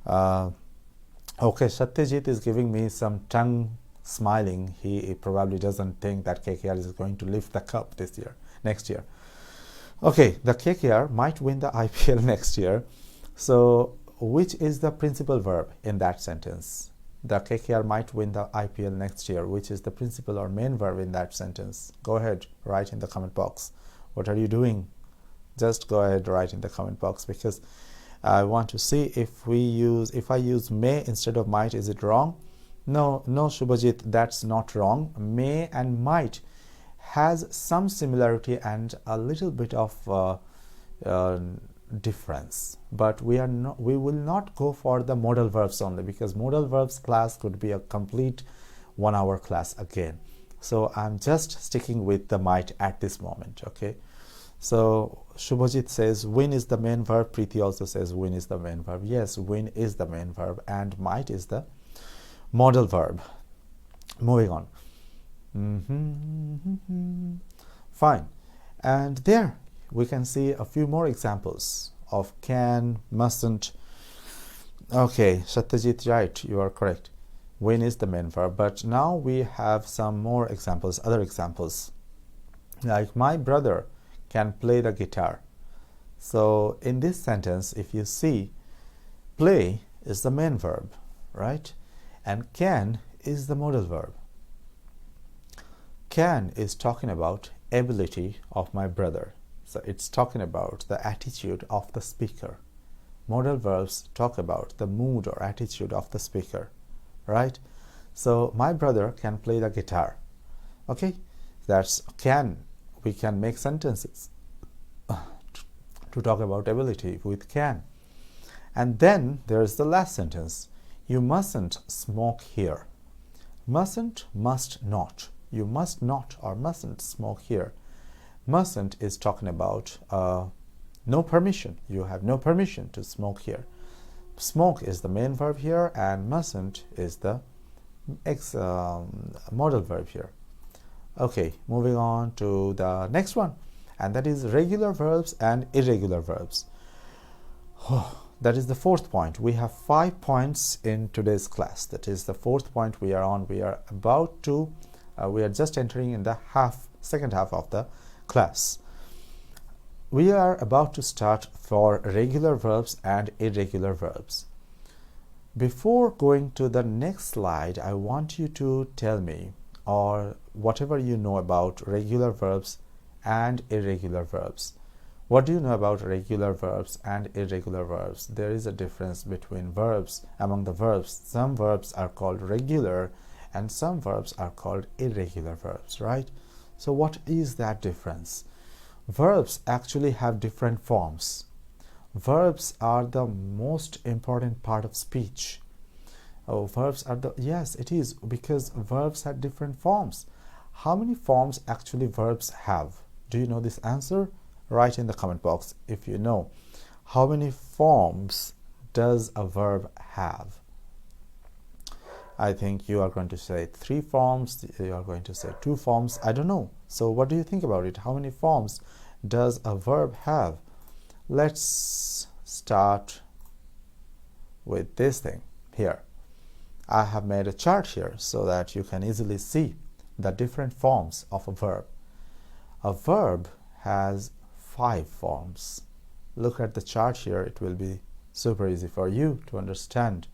Okay, Satyajit is giving me some tongue smiling. He probably doesn't think that KKR is going to lift the cup next year. Okay, the KKR might win the IPL next year. So which is the principal verb in that sentence? The KKR might win the IPL next year. Which is the principal or main verb in that sentence? Go ahead, write in the comment box. What are you doing? Just go ahead, write in the comment box, because I want to see if I use may instead of might, is it wrong? No, Shubhajit, that's not wrong. May and might has some similarity and a little bit of difference, but we will not go for the modal verbs only, because modal verbs class could be a complete 1 hour class again. So I'm just sticking with the might at this moment. Okay, so Shubhajit says win is the main verb. Preeti also says win is the main verb. Yes, win is the main verb and might is the modal verb. Moving on. Fine. And there we can see a few more examples of can, mustn't. Okay, Satyajit, right, you are correct. Win is the main verb, but now we have some more examples, other examples. Like my brother can play the guitar. So in this sentence, if you see, play is the main verb, right? And can is the modal verb. Can is talking about ability of my brother. So it's talking about the attitude of the speaker. Modal verbs talk about the mood or attitude of the speaker, right? So my brother can play the guitar. Okay, that's can. We can make sentences to talk about ability with can. And then there's the last sentence. You mustn't smoke here. Mustn't, must not. You must not or mustn't smoke here. Mustn't is talking about no permission. You have no permission to smoke here. Smoke is the main verb here, and mustn't is the modal verb here. Okay, moving on to the next one, and that is regular verbs and irregular verbs. That is the fourth point. We have 5 points in today's class. That is the fourth point we are on. We are about to, we are just entering in the second half of the class. We are about to start for regular verbs and irregular verbs. Before going to the next slide, I want you to tell me, or whatever you know about regular verbs and irregular verbs. What do you know about regular verbs and irregular verbs? There is a difference between verbs. Among the verbs, some verbs are called regular and some verbs are called irregular verbs, right? So what is that difference? Verbs actually have different forms. Verbs are the most important part of speech. Oh, verbs are the, yes, it is, because verbs have different forms. How many forms actually verbs have? Do you know this answer? Write in the comment box if you know. How many forms does a verb have? I think you are going to say 3 forms, you are going to say 2 forms, I don't know. So what do you think about it? How many forms does a verb have? Let's start with this thing here. I have made a chart here so that you can easily see the different forms of a verb. A verb has 5 forms. Look at the chart here, it will be super easy for you to understand.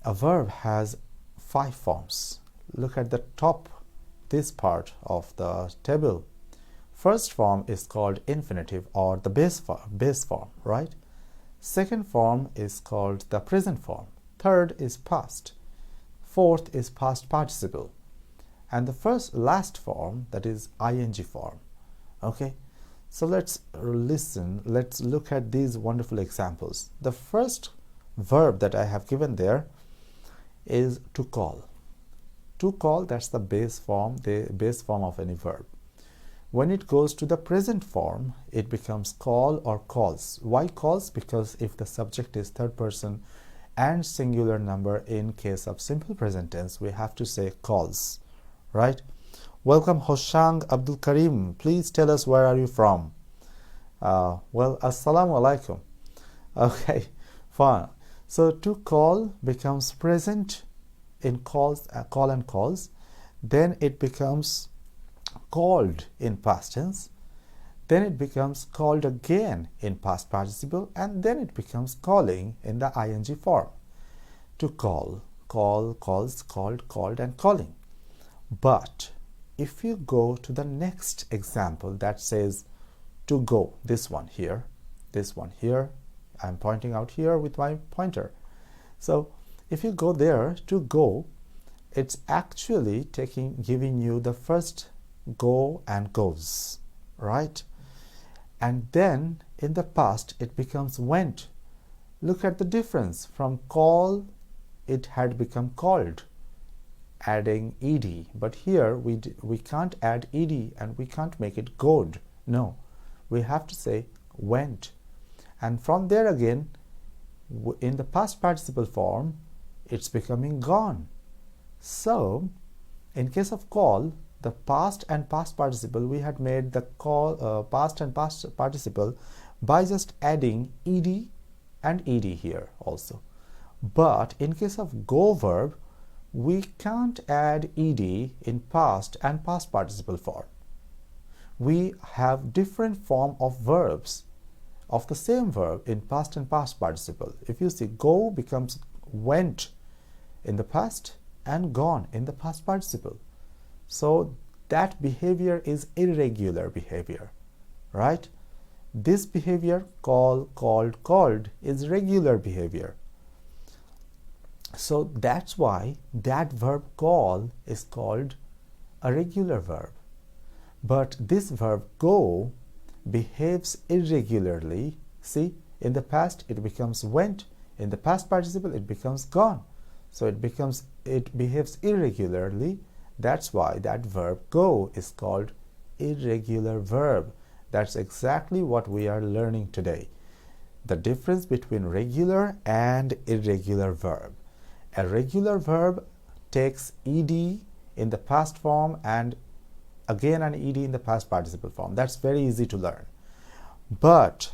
A verb has 5 forms. Look at the top, this part of the table. First form is called infinitive, or the base form, right? Second form is called the present form. Third is past. Fourth is past participle. And the last form, that is ing form. Okay, so let's look at these wonderful examples. The first verb that I have given there is to call. To call, that's the base form of any verb. When it goes to the present form, it becomes call or calls. Why calls? Because if the subject is third person and singular number, in case of simple present tense, we have to say calls, right? Welcome Hoshang Abdul Karim. Please tell us, where are you from? Well, assalamu alaikum. Okay, fine. So to call becomes present in calls, call and calls. Then it becomes called in past tense. Then it becomes called again in past participle, and then it becomes calling in the ing form. To call, calls, called, and calling. But if you go to the next example that says to go, this one here, I'm pointing out here with my pointer. So if you go there, to go, it's actually giving you the first go and goes, right? And then in the past it becomes went. Look at the difference. From call, it had become called, adding ed, but here we can't add ed and we can't make it goed. No, we have to say went. And from there again, in the past participle form, it's becoming gone. So in case of call, the past and past participle, we had made the call past and past participle by just adding ed and ed here also. But in case of go verb, we can't add ed in past and past participle form. We have different form of verbs of the same verb in past and past participle. If you see, go becomes went in the past and gone in the past participle. So that behavior is irregular behavior, right? This behavior, call, called, is regular behavior. So that's why that verb call is called a regular verb. But this verb go behaves irregularly. See, in the past it becomes went, in the past participle it becomes gone. So it behaves irregularly. That's why that verb go is called irregular verb. That's exactly what we are learning today. The difference between regular and irregular verb. A regular verb takes ed in the past form and again an ed in the past participle form. That's very easy to learn. But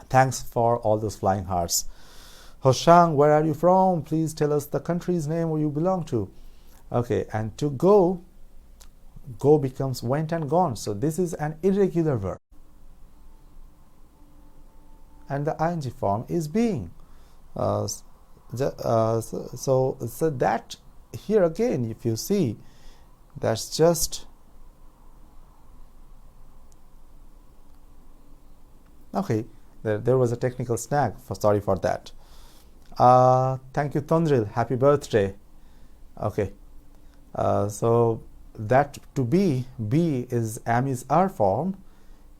thanks for all those flying hearts. Hoshang, where are you from? Please tell us the country's name where you belong to. Okay, and to go becomes went and gone. So this is an irregular verb. And the ing form is being. So that here again, if you see, that's just okay. There was a technical snag. Sorry for that. Thank you, Tondril. Happy birthday. Okay. So that to be is am is are form,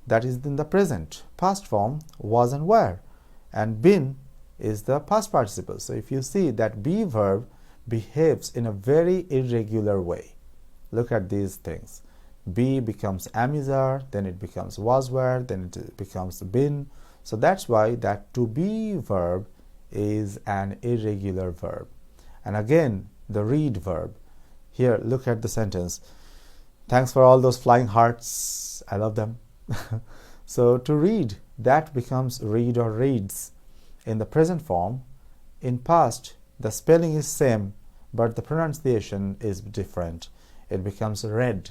that is in the present. Past form was and were. and been is the past participle. So if you see that be verb behaves in a very irregular way. Look at these things. Be becomes am is are, then it becomes was were, then it becomes been. So that's why that to be verb is an irregular verb. And again, the read verb. Here, look at the sentence. Thanks for all those flying hearts. I love them. So to read, that becomes read or reads in the present form. In past, the spelling is same, but the pronunciation is different. It becomes read.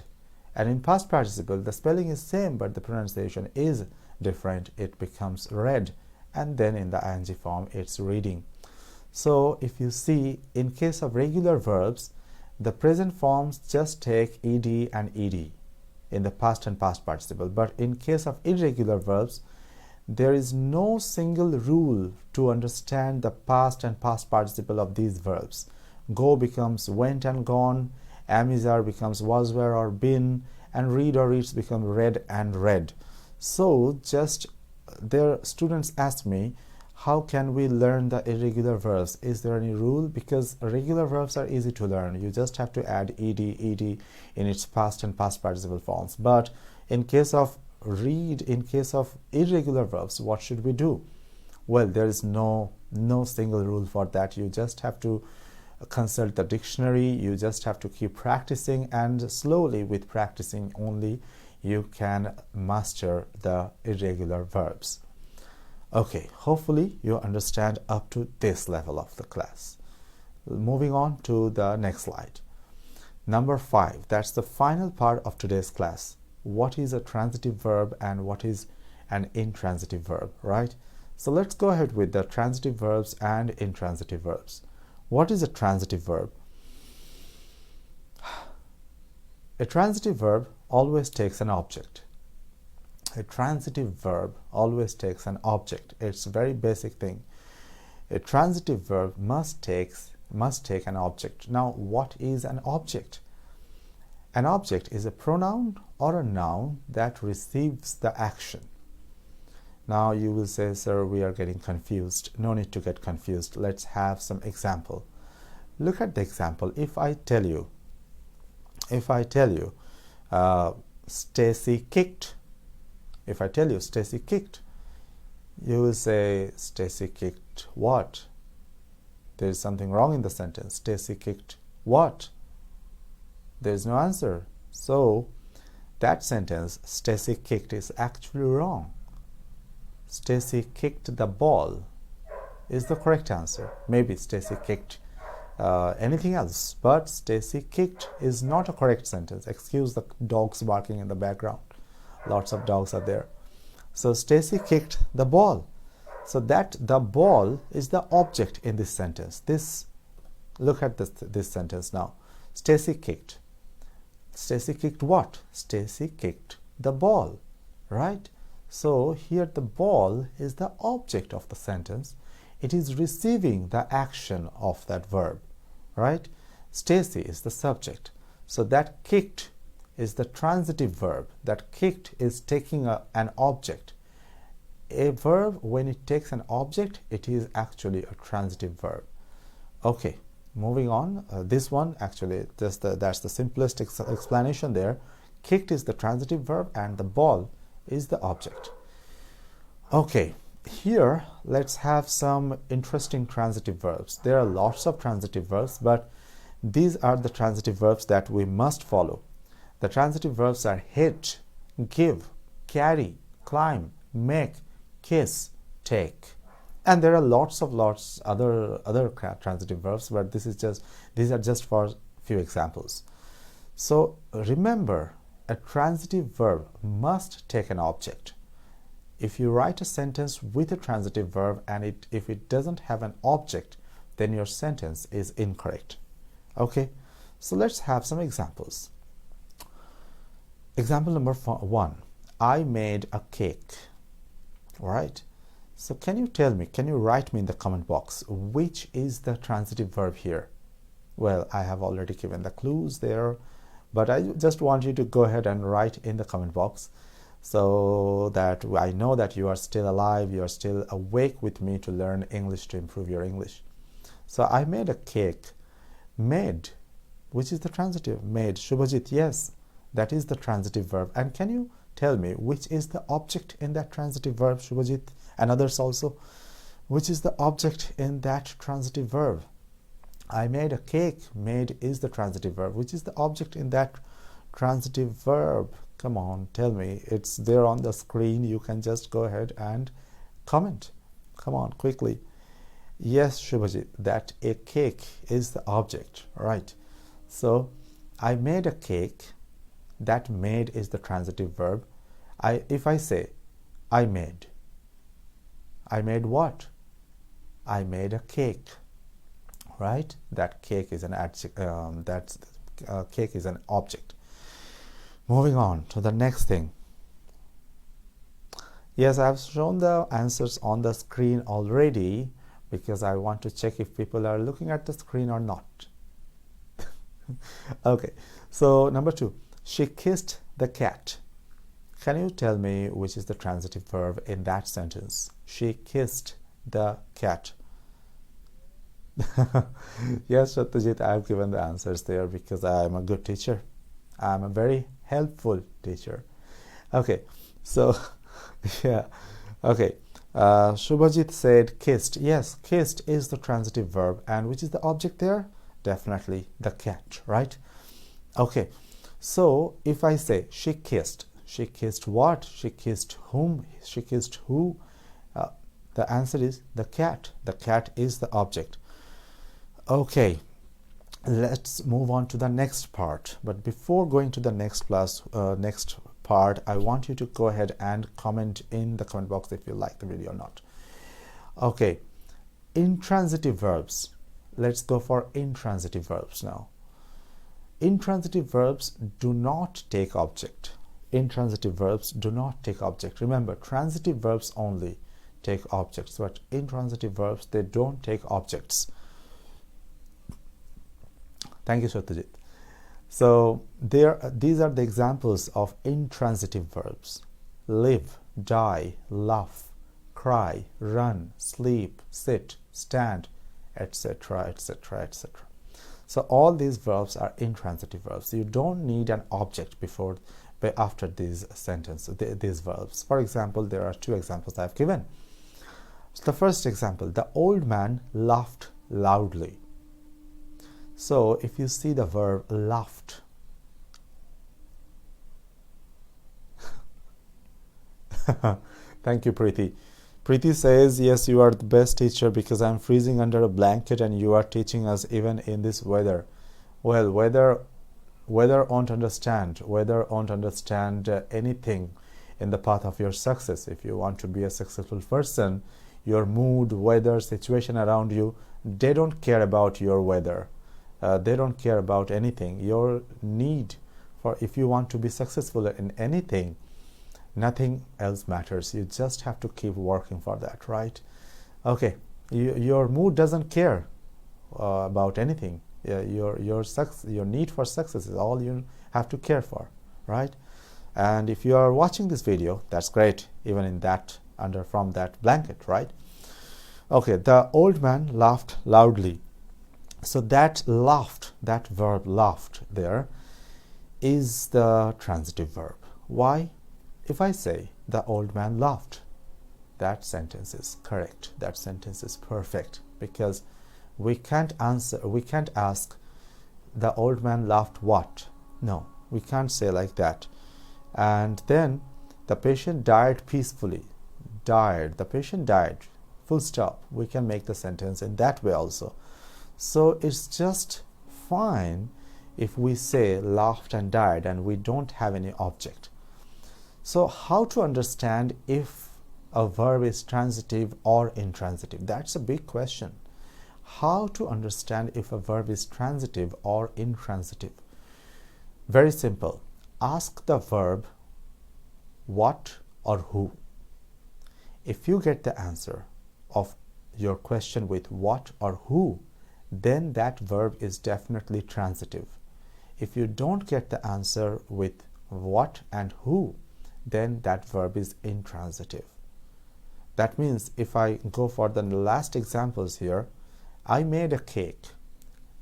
And in past participle, the spelling is same, but the pronunciation is different. It becomes read. And then in the ing form, it's reading. So if you see, in case of regular verbs, the present forms just take ed and ed in the past and past participle. But in case of irregular verbs, there is no single rule to understand the past and past participle of these verbs. Go becomes went and gone, am is are becomes was were or been, and read or reads become read and read. So just their students asked me, how can we learn the irregular verbs? Is there any rule? Because regular verbs are easy to learn. You just have to add ed in its past and past participle forms. But in case of read, in case of irregular verbs, what should we do? Well, there is no single rule for that. You just have to consult the dictionary. You just have to keep practicing, and slowly, with practicing only, you can master the irregular verbs. Okay, hopefully you understand up to this level of the class. Moving on to the next slide. Number 5, that's the final part of today's class. What is a transitive verb and what is an intransitive verb, right? So let's go ahead with the transitive verbs and intransitive verbs. What is a transitive verb? A transitive verb always takes an object. A transitive verb always takes an object. It's a very basic thing. A transitive verb must take an object. Now, what is an object? An object is a pronoun or a noun that receives the action. Now you will say, sir, we are getting confused. No need to get confused. Let's have some example. Look at the example. If I tell you, Stacy kicked. If I tell you Stacy kicked, you will say, Stacy kicked what? There is something wrong in the sentence. Stacy kicked what? There is no answer. So that sentence, Stacy kicked, is actually wrong. Stacy kicked the ball is the correct answer. Maybe Stacy kicked anything else, but Stacy kicked is not a correct sentence. Excuse the dogs barking in the background. Lots of dogs are there. So Stacy kicked the ball. So that the ball is the object in this sentence. Look at this sentence now. Stacy kicked. Stacy kicked what? Stacy kicked the ball, right? So here the ball is the object of the sentence. It is receiving the action of that verb, right? Stacy is the subject. So that kicked is the transitive verb. That kicked is taking an object. A verb, when it takes an object, it is actually a transitive verb. Okay, moving on. This one actually, that's the simplest explanation there. Kicked is the transitive verb and the ball is the object. Okay, here let's have some interesting transitive verbs. There are lots of transitive verbs, but these are the transitive verbs that we must follow. The transitive verbs are hit, give, carry, climb, make, kiss, take. And there are lots other transitive verbs, but these are just for few examples. So remember, a transitive verb must take an object. If you write a sentence with a transitive verb and if it doesn't have an object, then your sentence is incorrect. Okay, so let's have some examples. Example number 1, I made a cake. All right, so can you write me in the comment box which is the transitive verb here? Well, I have already given the clues there, but I just want you to go ahead and write in the comment box. so that I know that you are still alive, you are still awake with me to learn English, to improve your English. So I made a cake. Made, which is the transitive. Made. Shubhajit, yes, that is the transitive verb. And can you tell me which is the object in that transitive verb, Shubhajit, and others also? Which is the object in that transitive verb? I made a cake. Made is the transitive verb. Which is the object in that transitive verb? Come on, tell me. It's there on the screen. You can just go ahead and comment. Come on, quickly. Yes, Shubhajit, that a cake is the object, right? So I made a cake. That made is the transitive verb. If I say I made what? I made a cake, right? That cake is an adjective. Cake is an object. Moving on to the next thing. Yes, I've shown the answers on the screen already because I want to check if people are looking at the screen or not. Okay, so number 2, she kissed the cat. Can you tell me which is the transitive verb in that sentence? She kissed the cat. Yes, Satyajit, I have given the answers there because I am a good teacher. I am a very helpful teacher. Okay, so yeah, okay. Shubhajit said kissed. Yes, kissed is the transitive verb, and which is the object there? Definitely the cat, right? Okay, so if I say she kissed what? She kissed whom? She kissed who? The answer is the cat. The cat is the object. Okay, let's move on to the next part. But before going to the next part, I want you to go ahead and comment in the comment box if you like the video or not. Okay, intransitive verbs. Let's go for intransitive verbs now. Intransitive verbs do not take object. Intransitive verbs do not take object. Remember, transitive verbs only take objects, but intransitive verbs, they don't take objects. Thank you, Satyajit. So these are the examples of intransitive verbs: live, die, laugh, cry, run, sleep, sit, stand, etc., etc., etc. So all these verbs are intransitive verbs. You don't need an object after these sentences, these verbs. For example, there are 2 examples I have given. So the first example, the old man laughed loudly. So if you see the verb laughed, thank you, Preeti. Preeti says, yes, you are the best teacher because I'm freezing under a blanket and you are teaching us even in this weather. Well, weather won't understand anything in the path of your success. If you want to be a successful person, your mood, weather, situation around you, they don't care about your weather. They don't care about anything. Your need for, if you want to be successful in anything, nothing else matters. You just have to keep working for that, right? Okay, your mood doesn't care about anything. Your need for success is all you have to care for, right? And if you are watching this video, that's great, even in that from that blanket, right? Okay, the old man laughed loudly. So that laughed, that verb laughed there, is the transitive verb. Why? If I say the old man laughed, that sentence is correct. That sentence is perfect because we can't ask the old man laughed what? No, we can't say like that. And then the patient died peacefully. Died. The patient died. Full stop. We can make the sentence in that way also. So it's just fine if we say laughed and died and we don't have any object. So how to understand if a verb is transitive or intransitive? That's a big question. How to understand if a verb is transitive or intransitive? Very simple. Ask the verb what or who. If you get the answer of your question with what or who, then that verb is definitely transitive. If you don't get the answer with what and who, then that verb is intransitive. That means if I go for the last examples here, I made a cake.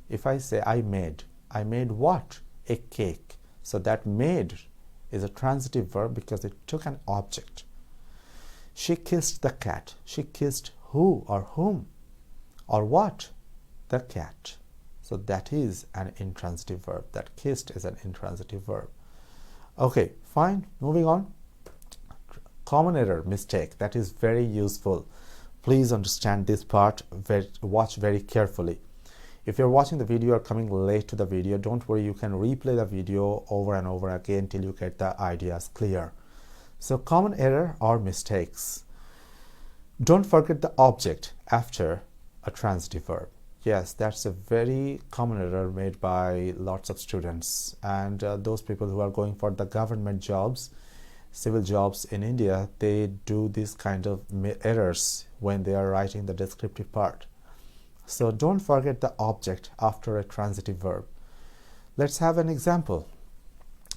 If I say I made what? A cake. So that made is a transitive verb because it took an object. She kissed the cat. She kissed who or whom or what? The cat. So that is an intransitive verb. That kissed is an intransitive verb. Okay, fine. Moving on. Common error, mistake. That is very useful. Please understand this part. Watch very carefully. If you're watching the video or coming late to the video, don't worry, you can replay the video over and over again till you get the ideas clear. So common error or mistakes. Don't forget the object after a transitive verb. Yes, that's a very common error made by lots of students, and those people who are going for the government jobs, civil jobs in India, they do this kind of errors when they are writing the descriptive part. So don't forget the object after a transitive verb. Let's have an example.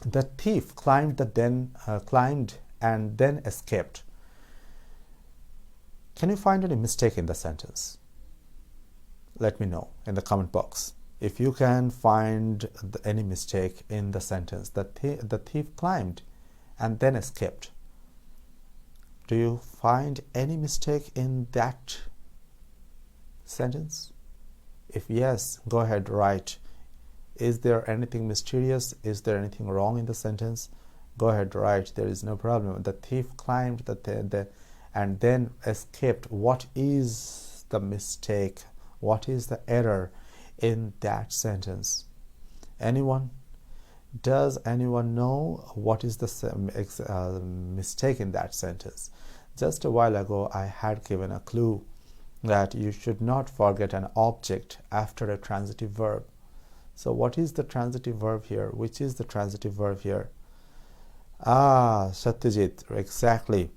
The thief climbed and then escaped. Can you find any mistake in the sentence? Let me know in the comment box. If you can find any mistake in the sentence, the thief climbed and then escaped. Do you find any mistake in that sentence? If yes, go ahead, write. Is there anything mysterious? Is there anything wrong in the sentence? Go ahead, write. There is no problem. The thief climbed and then escaped. What is the mistake? What is the error in that sentence? Anyone? Does anyone know what is the mistake in that sentence? Just a while ago, I had given a clue that you should not forget an object after a transitive verb. So what is the transitive verb here? Which is the transitive verb here? Satyajit, exactly.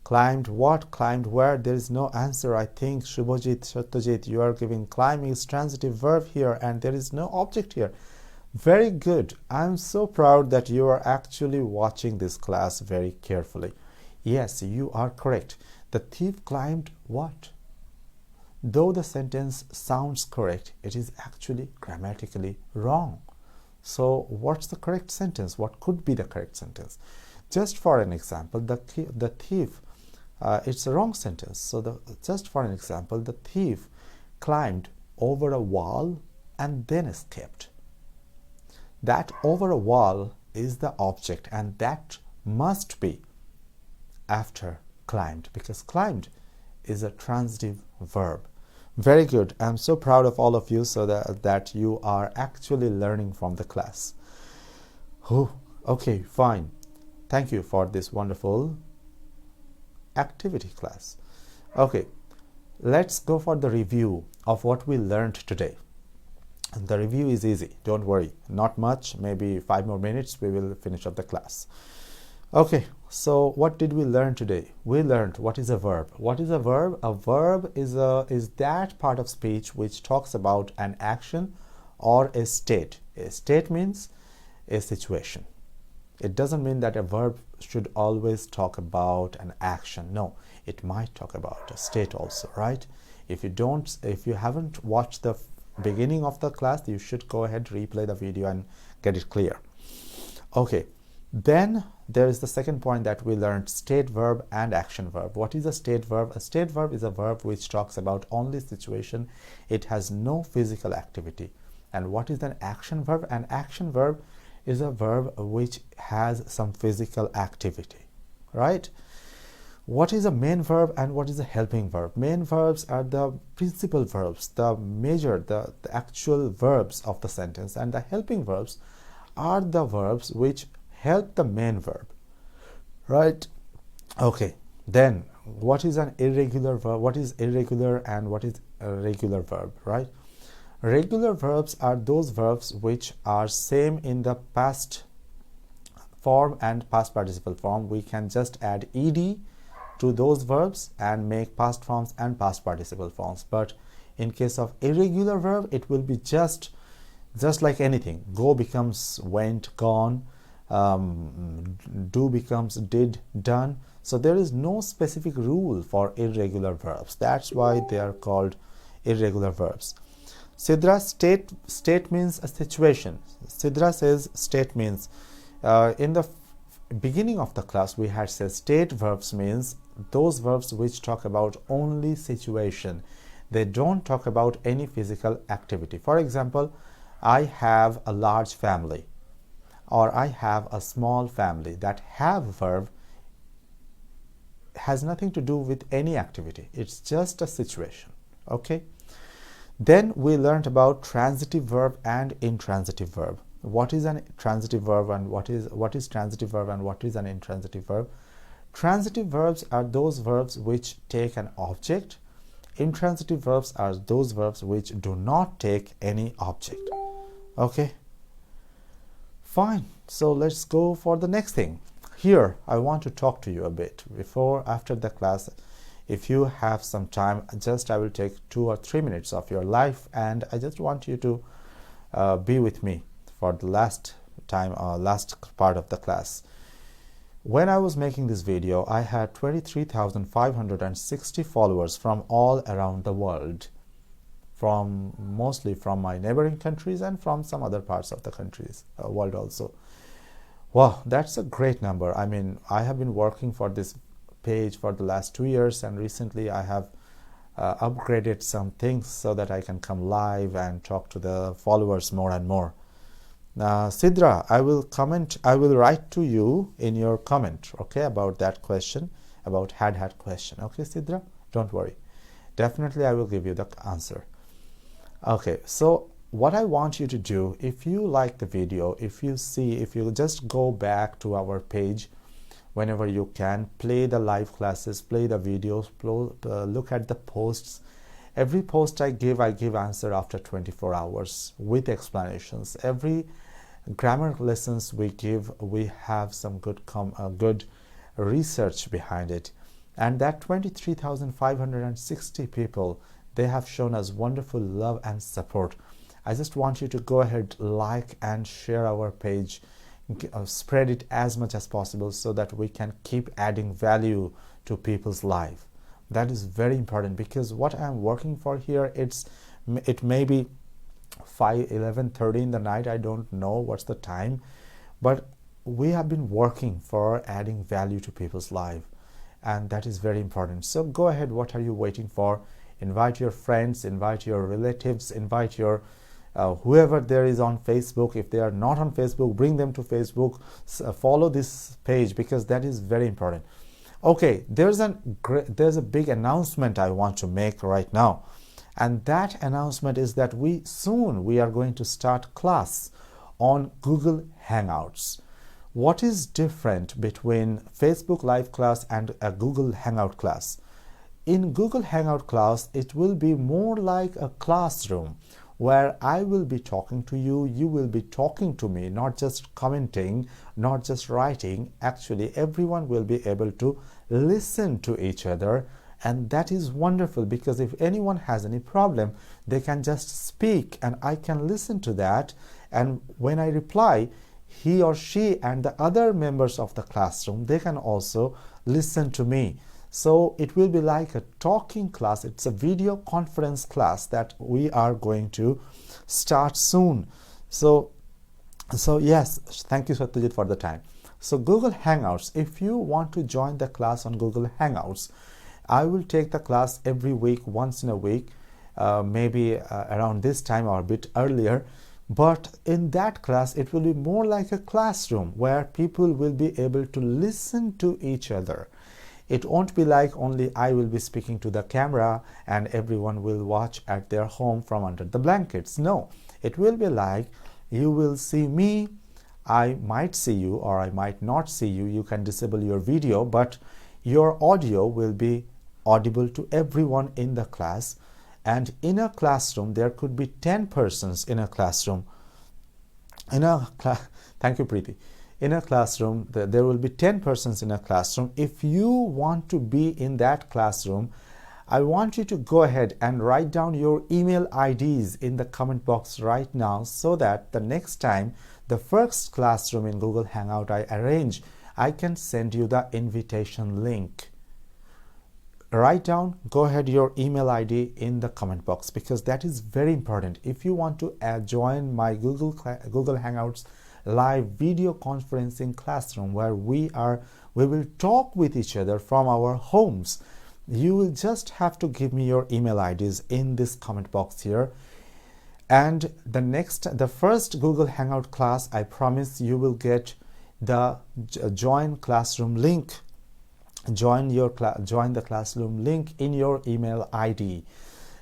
Climbed what? Climbed where? There is no answer. I think Shubhajit, Satyajit, you are giving climbing is transitive verb here and there is no object here. Very good. I'm so proud that you are actually watching this class very carefully. Yes, you are correct. The thief climbed what? Though the sentence sounds correct, it is actually grammatically wrong. So what's the correct sentence? What could be the correct sentence? Just for an example, the thief, it's a wrong sentence. So just for an example, the thief climbed over a wall and then escaped. That over a wall is the object, and that must be after climbed, because climbed is a transitive verb. Very good. I'm so proud of all of you, so that you are actually learning from the class. Okay, fine. Thank you for this wonderful activity class. Okay, let's go for the review of what we learned today. The review is easy, don't worry, not much, maybe 5 more minutes we will finish up the class. Okay, so what did we learn today? We learned what is a verb. What is a verb? A verb is that part of speech which talks about an action or a state. A state means a situation. It doesn't mean that a verb should always talk about an action. No, it might talk about a state also, right? If you haven't watched the beginning of the class, you should go ahead, replay the video and get it clear. Okay, then there is the second point that we learned: state verb and action verb. What is a state verb? A state verb is a verb which talks about only situation. It has no physical activity. And what is an action verb? An action verb is a verb which has some physical activity, right? What is a main verb and what is a helping verb? Main verbs are the principal verbs, the major, the actual verbs of the sentence, and the helping verbs are the verbs which help the main verb, right? Okay, then what is an irregular verb? What is irregular and what is a regular verb, right? Regular verbs are those verbs which are same in the past form and past participle form. We can just add ed to those verbs and make past forms and past participle forms. But in case of irregular verb, it will be just like anything. Go becomes went, gone. Do becomes did, done. So there is no specific rule for irregular verbs. That's why they are called irregular verbs. Sidra, state means a situation. Sidra says state means, in the beginning of the class we had said state verbs means those verbs which talk about only situation. They don't talk about any physical activity. For example, I have a large family, or I have a small family. That have verb has nothing to do with any activity. It's just a situation. Okay. Then we learned about transitive verb and intransitive verb. What is an transitive verb and what is transitive verb and what is an intransitive verb? Transitive verbs are those verbs which take an object. Intransitive verbs are those verbs which do not take any object. Okay, fine. So let's go for the next thing. Here I want to talk to you a bit after the class. If you have some time, I will take 2 or 3 minutes of your life, and I just want you to be with me for the last part of the class. When I was making this video, I had 23,560 followers from all around the world, mostly from my neighboring countries and from some other parts of the world also. Wow, that's a great number. I mean, I have been working for this page for the last 2 years, and recently I have upgraded some things so that I can come live and talk to the followers more and more. Sidra, I will write to you in your comment, okay, about that question, about had question. Okay, Sidra, don't worry. Definitely I will give you the answer. Okay, so what I want you to do, if you like the video, if you just go back to our page whenever you can, play the live classes, play the videos, look at the posts. Every post I give answer after 24 hours with explanations. Every grammar lessons we give, we have some good research behind it. And that 23,560 people, they have shown us wonderful love and support. I just want you to go ahead, like and share our page, spread it as much as possible so that we can keep adding value to people's life. That is very important, because what I'm working for here, it may be 11:30 in the night. I don't know what's the time, but we have been working for adding value to people's life, and that is very important. So go ahead, what are you waiting for? Invite your friends, invite your relatives, invite your whoever there is on Facebook. If they are not on Facebook, bring them to Facebook. Follow this page, because that is very important. Okay, there's a big announcement I want to make right now, and that announcement is that we are going to start class on Google Hangouts. What is different between Facebook live class and a Google Hangout class? In Google Hangout class, it will be more like a classroom where I will be talking to you, you will be talking to me, not just commenting, not just writing. Actually, everyone will be able to listen to each other, and that is wonderful, because if anyone has any problem, they can just speak and I can listen to that, and when I reply, he or she and the other members of the classroom, they can also listen to me. So it will be like a talking class. It's a video conference class that we are going to start soon. So yes, thank you, Satyajit, for the time. So Google Hangouts, if you want to join the class on Google Hangouts, I will take the class every week, once in a week, maybe around this time or a bit earlier. But in that class, it will be more like a classroom where people will be able to listen to each other. It won't be like only I will be speaking to the camera and everyone will watch at their home from under the blankets. No, it will be like you will see me, I might see you or I might not see you. You can disable your video, but your audio will be audible to everyone in the class. And in a classroom, there could be 10 persons in a classroom. Thank you, Preeti. In a classroom, there will be 10 persons in a classroom. If you want to be in that classroom, I want you to go ahead and write down your email IDs in the comment box right now, so that the next time the first classroom in Google Hangout I arrange, I can send you the invitation link. Write down, go ahead, your email ID in the comment box, because that is very important. If you want to join my Google Hangouts live video conferencing classroom, where we will talk with each other from our homes, you will just have to give me your email IDs in this comment box here. And the first Google Hangout class, I promise you will get the join classroom link. Join the classroom link in your email ID,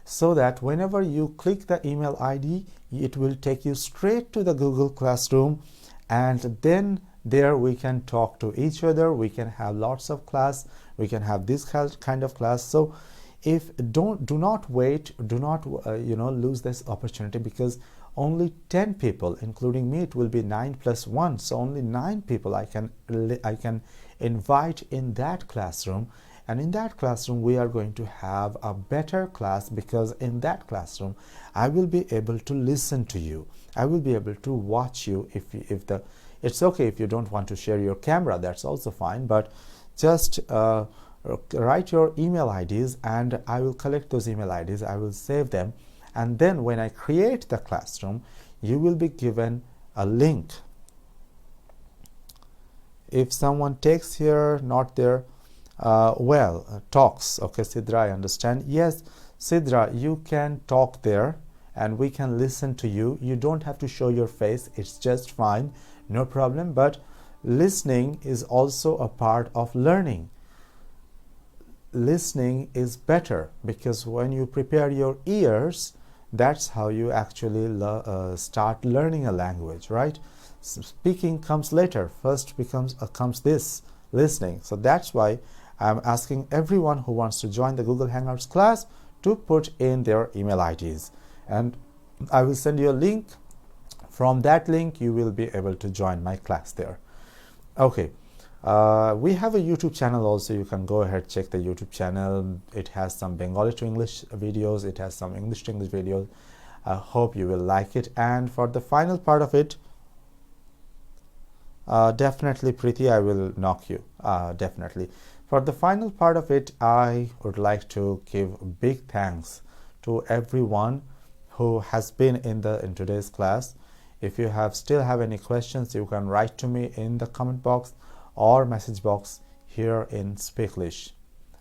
so that whenever you click the email ID, it will take you straight to the Google Classroom, and then there we can talk to each other. We can have lots of class. We can have this kind of class. So do not wait, do not lose this opportunity, because only 10 people, including me, it will be 9 plus 1, so only 9 people I can invite in that classroom. And in that classroom we are going to have a better class, because in that classroom I will be able to listen to you. I will be able to watch you. It's okay if you don't want to share your camera, that's also fine, but just write your email IDs, and I will collect those email IDs. I will save them, and then when I create the classroom, you will be given a link. If someone takes here, not there, talks. Okay, Sidra, I understand. Yes, Sidra, you can talk there and we can listen to you. You don't have to show your face. It's just fine, no problem. But listening is also a part of learning. Listening is better, because when you prepare your ears, that's how you actually start learning a language, right? Speaking comes later. First comes this listening. So that's why I'm asking everyone who wants to join the Google Hangouts class to put in their email IDs, and I will send you a link. From that link you will be able to join my class there. Okay, we have a YouTube channel also. You can go ahead, check the YouTube channel. It has some Bengali to English videos, it has some English to English videos. I hope you will like it. And for the final part of it, definitely Preeti, I will knock you, definitely. For the final part of it, I would like to give big thanks to everyone who has been in today's class. If you still have any questions, you can write to me in the comment box or message box here in Speaklish.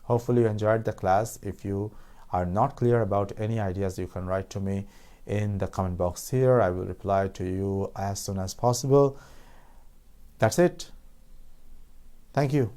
Hopefully you enjoyed the class. If you are not clear about any ideas, you can write to me in the comment box here. I will reply to you as soon as possible. That's it. Thank you.